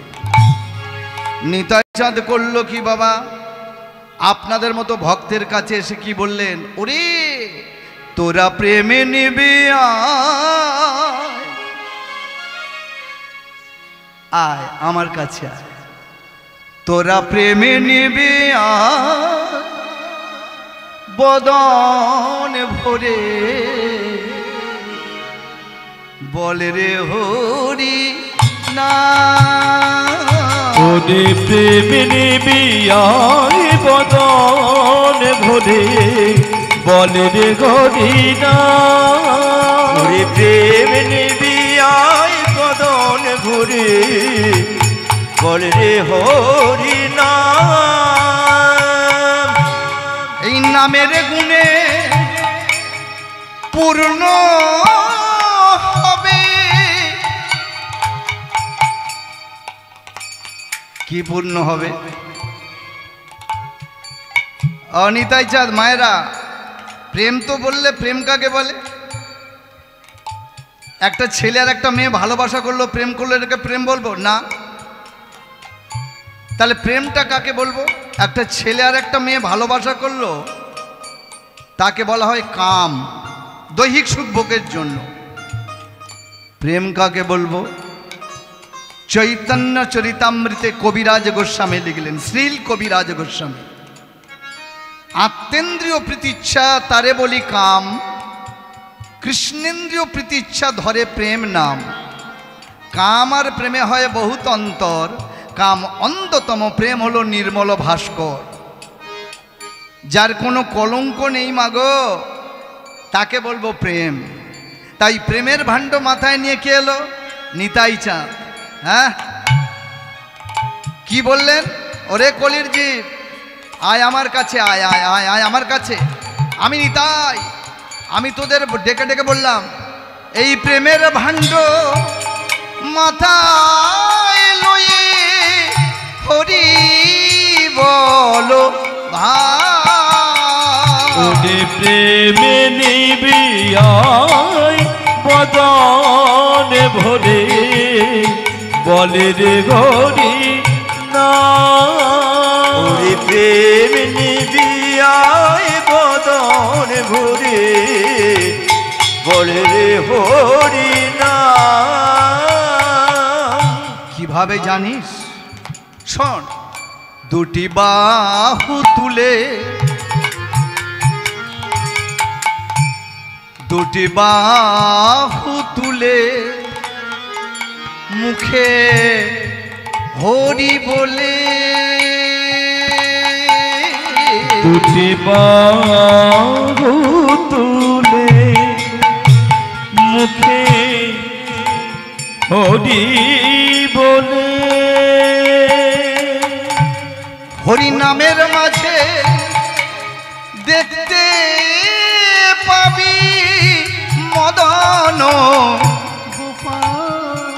C: নিতাই চাঁদ করল কি বাবা? আপনাদের মতো ভক্তের কাছে এসে কি বললেন? ওরে তোরা প্রেমে নেবে আয় আমার কাছে আয়, তোরা প্রেমে নেবে আয় বদন ভরে, বলে রে হরি না।
B: ওরে প্রেম নিবি আয় বদন ভরে, বলে রে হরি না।
D: ওরে প্রেম নিবি আয় বদন ভরে, বলে রে হরি নাম।
C: এই নামের গুণে পূর্ণ হবে। কি পূর্ণ হবে? অনিতাই চাঁদ মায়েরা, প্রেম তো বললে প্রেম কাকে বলে? একটা ছেলে আর একটা মেয়ে ভালোবাসা করলো, প্রেম করলো, এটাকে প্রেম বলবো না? তাহলে প্রেমটা কাকে বলবো? একটা ছেলে আর একটা মেয়ে ভালোবাসা করলো, তাকে বলা হয় কাম, দৈহিক সুখ ভোগের জন্য। প্রেম কাকে বলবো? চৈতন্য চরিতামৃতে কবিরাজ গোস্বামী লিখলেন, শ্রীল কবিরাজ গোস্বামী, আত্মেন্দ্রিয় প্রীতিচ্ছা তারে বলি কাম, কৃষ্ণেন্দ্রিয় প্রীতিচ্ছা ধরে প্রেম নাম। কাম আর প্রেমে হয় বহুত অন্তর, কাম অন্ধতম, প্রেম হলো নির্মল ভাস্কর। যার কোনো কলঙ্ক নেই মাগো, তাকে বলবো প্রেম। তাই প্রেমের ভাণ্ড মাথায় নিয়ে কে এলো? নিতাই চাঁদ। হ্যাঁ, কি বললেন? ওরে কলির জীব, আয় আমার কাছে, আয় আয় আয় আয় আমার কাছে। আমি নিতাই, আমি তোদের ডেকে ডেকে বললাম, এই প্রেমের ভাণ্ড মাথায় লয়ে হরি বলো ভাই।
B: ওরে প্রেম নিবি আয় বদন ভরে, বলে রে হরি না।
D: ওরে প্রেম নিবি আয় বদন ভরে, বলে রে হরি নাম।
C: কিভাবে জানিস? শোন, দুটি বাহু তুলে, দুটি বাহু তুলে মুখে হরি বলে,
B: দুটি বাহু তুলে মুখে হরি বলে,
C: হরি নামের মাঝে দেখতে পাবি মদন গোপাল।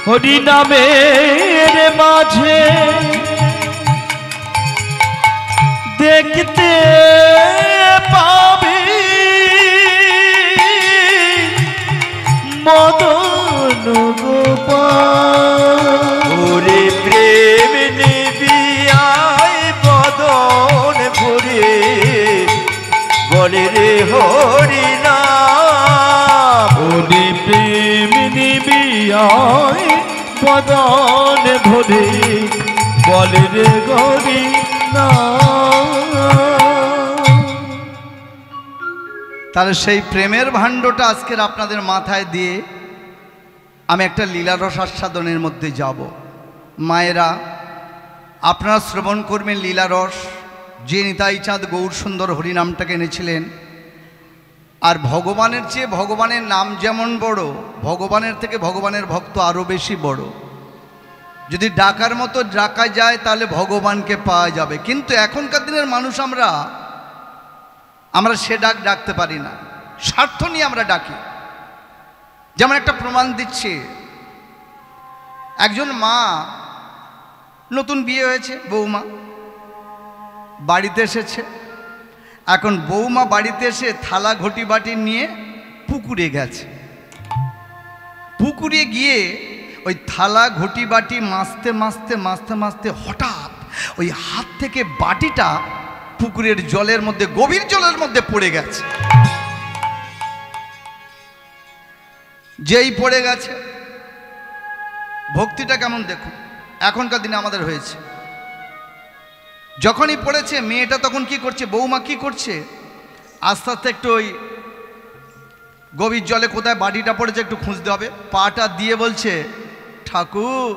B: হরি নামের মাঝে দেখতে পাবি মদন গোপাল।
D: ওরে প্রেম নিবি আয় বদন ভরে, বলে রে হরি নাম।
B: ওরে প্রেম নিবি আয় বদন ভরে, বলে রে হরি নাম।
C: তাহলে সেই প্রেমের ভাণ্ডটা আজকের আপনাদের মাথায় দিয়ে আমি একটা লীলারস আস্বাদনের মধ্যে যাব। মায়েরা, আপনারা শ্রবণ করবেন লীলারস, যে নিতাই চাঁদ গৌর সুন্দর হরিনামটাকে এনেছিলেন। আর ভগবানের চেয়ে ভগবানের নাম যেমন বড়, ভগবানের থেকে ভগবানের ভক্ত আরও বেশি বড়। যদি ডাকার মতো ডাকা যায় তাহলে ভগবানকে পাওয়া যাবে, কিন্তু এখনকার দিনের মানুষ আমরা সে ডাক ডাকতে পারি না, স্বার্থ নিয়ে আমরা ডাকি। যেমন একটা প্রমাণ দিচ্ছি, একজন মা, নতুন বিয়ে হয়েছে, বৌমা বাড়িতে এসেছে। এখন বৌমা বাড়িতে এসে থালা ঘটি বাটি নিয়ে পুকুরে গেছে। পুকুরে গিয়ে ওই থালা ঘটি বাটি মাজতে মাজতে মাজতে মাজতে হঠাৎ ওই হাত থেকে বাটিটা পুকুরের জলের মধ্যে, গভীর জলের মধ্যে পড়ে গেছে। যেই পড়ে গেছে, ভক্তিটা কেমন দেখুন, এখনকার দিনে আমাদের হয়েছে। যখনই পড়েছে মেয়েটা তখন কি করছে, বৌমা কি করছে, আস্তে আস্তে একটু ওই গভীর জলে কোথায় বাটিটা পড়েছে একটু খুঁজতে হবে, পাটা দিয়ে বলছে, ঠাকুর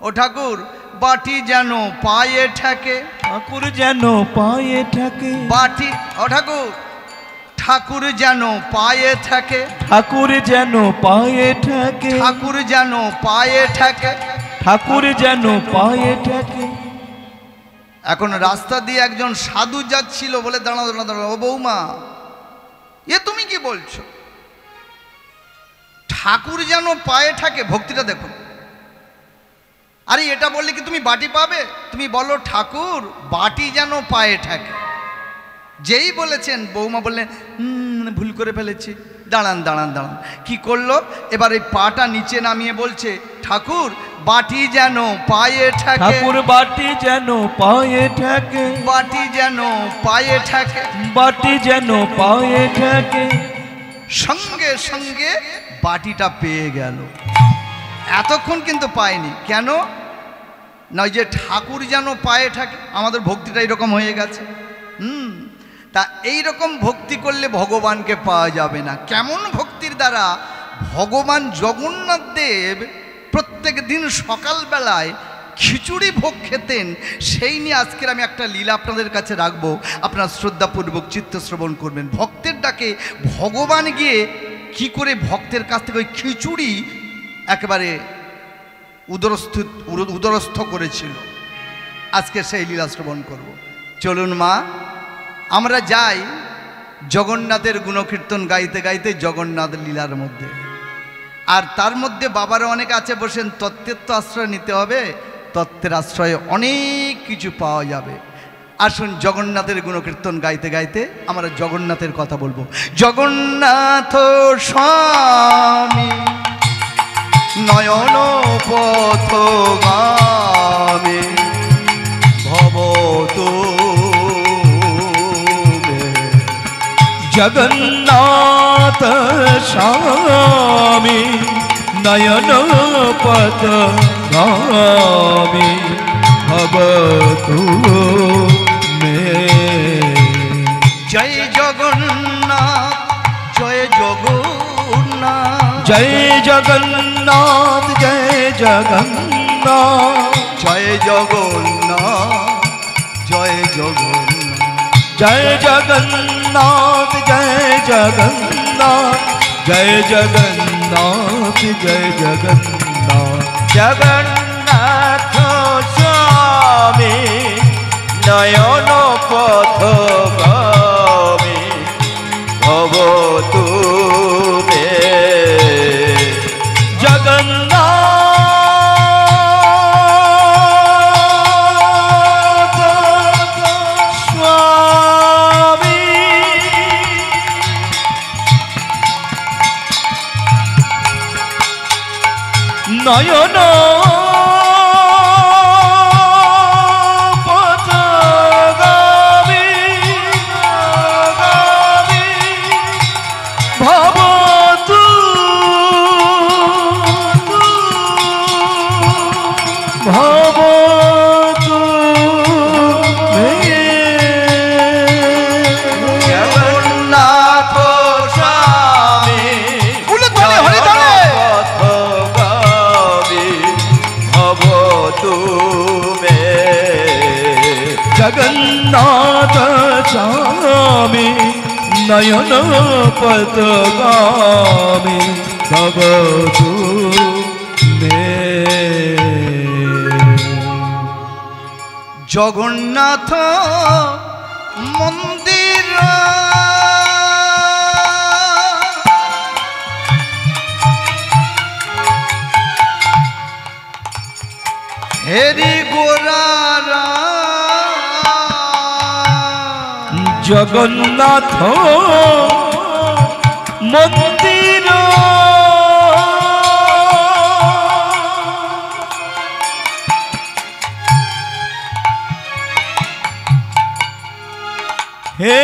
C: ও ঠাকুর, বাটি যেন পায়ে ঠেকে,
B: ঠাকুর যেন পায়ে ঠেকে,
C: বাটি ও ঠাকুর, ঠাকুর যেন পায়ে ঠেকে,
B: ঠাকুর যেন পায়ে ঠেকে,
C: ঠাকুর যেন পায়ে ঠেকে,
B: ঠাকুর যেন পায়ে ঠেকে।
C: এখন রাস্তা দিয়ে একজন সাধু যাচ্ছিল, বলে দাঁড়াও দাঁড়াও দাঁড়াও, ও বৌমা, এ তুমি কি বলছো, ঠাকুর যেন পায়ে ঠেকে, ভক্তিটা দেখুন। আরে এটা বললে কি তুমি বাটি পাবে, তুমি বলো ঠাকুর বাটি যেন পায়ে ঠেকে। যেই বলেছেন বৌমা বললেন ভুল করে ফেলেছি, দাঁড়ান দাঁড়ান দাঁড়ান, কি করলো, এবার এই পাটা নিচে নামিয়ে বলছে, ঠাকুর বাটি যেন পায়ে ঠেকে,
B: ঠাকুর বাটি যেন পায়ে ঠেকে,
C: বাটি যেন পায়ে ঠেকে,
B: বাটি যেন পায়ে ঠেকে।
C: সঙ্গে সঙ্গে বাটিটা পেয়ে গেল। এতক্ষণ কিন্তু পায়নি, কেন না, ওই যে ঠাকুর যেন পায়ে ঠেকে, আমাদের ভক্তিটা এরকম হয়ে গেছে। তা এইরকম ভক্তি করলে ভগবানকে পাওয়া যাবে না। কেমন ভক্তির দ্বারা ভগবান জগন্নাথ দেব প্রত্যেক দিন সকালবেলায় খিচুড়ি ভোগ খেতেন, সেই নিয়ে আজকের আমি একটা লীলা আপনাদের কাছে রাখবো, আপনার শ্রদ্ধাপূর্বক চিত্ত শ্রবণ করবেন। ভক্তের ডাকে ভগবান গিয়ে কি করে ভক্তের কাছ থেকে ওই খিচুড়ি একেবারে উদরস্থ করেছিল, আজকে সেই লীলা শ্রবণ করব। চলুন মা, আমরা যাই জগন্নাথের গুণকীর্তন গাইতে গাইতে জগন্নাথ লীলার মধ্যে। আর তার মধ্যে বাবারা অনেক আছে বসেন, তত্ত্বের তো আশ্রয় নিতে হবে, তত্ত্বের আশ্রয়ে অনেক কিছু পাওয়া যাবে। আসুন জগন্নাথের গুণকীর্তন গাইতে গাইতে আমরা জগন্নাথের কথা বলবো। জগন্নাথ স্বামী নয়ন পথগামী ভবতো
B: জগন্নাথ স্বামী নয়ন পথগামী ভবতু মে।
C: জয় জগন্নাথ, জয় জগন্নাথ,
B: জয় জগন্নাথ, জয় জগন্নাথ,
C: জয় জগন্নাথ, জয় জগন্নাথ,
B: জয় জগন্নাথ, জয় জগন্নাথ, জয় জগন্নাথ, জয় জগন্নাথ।
D: জগন্নাথ স্বামী নয়ন পথগামী ভবতু মে।
B: জগন্নাথ স্বামী নয়ন পথগামী ভবতু ভবতু মে।
D: জগন্নাথ স্বামী পথগামী ভবতু মে।
B: জগন্নাথ স্বামী নয়ন পথগামী ভবতু মে।
C: জগন্নাথ মন্দির হেরি গোরারা,
B: জগন্নাথ মন্দির হে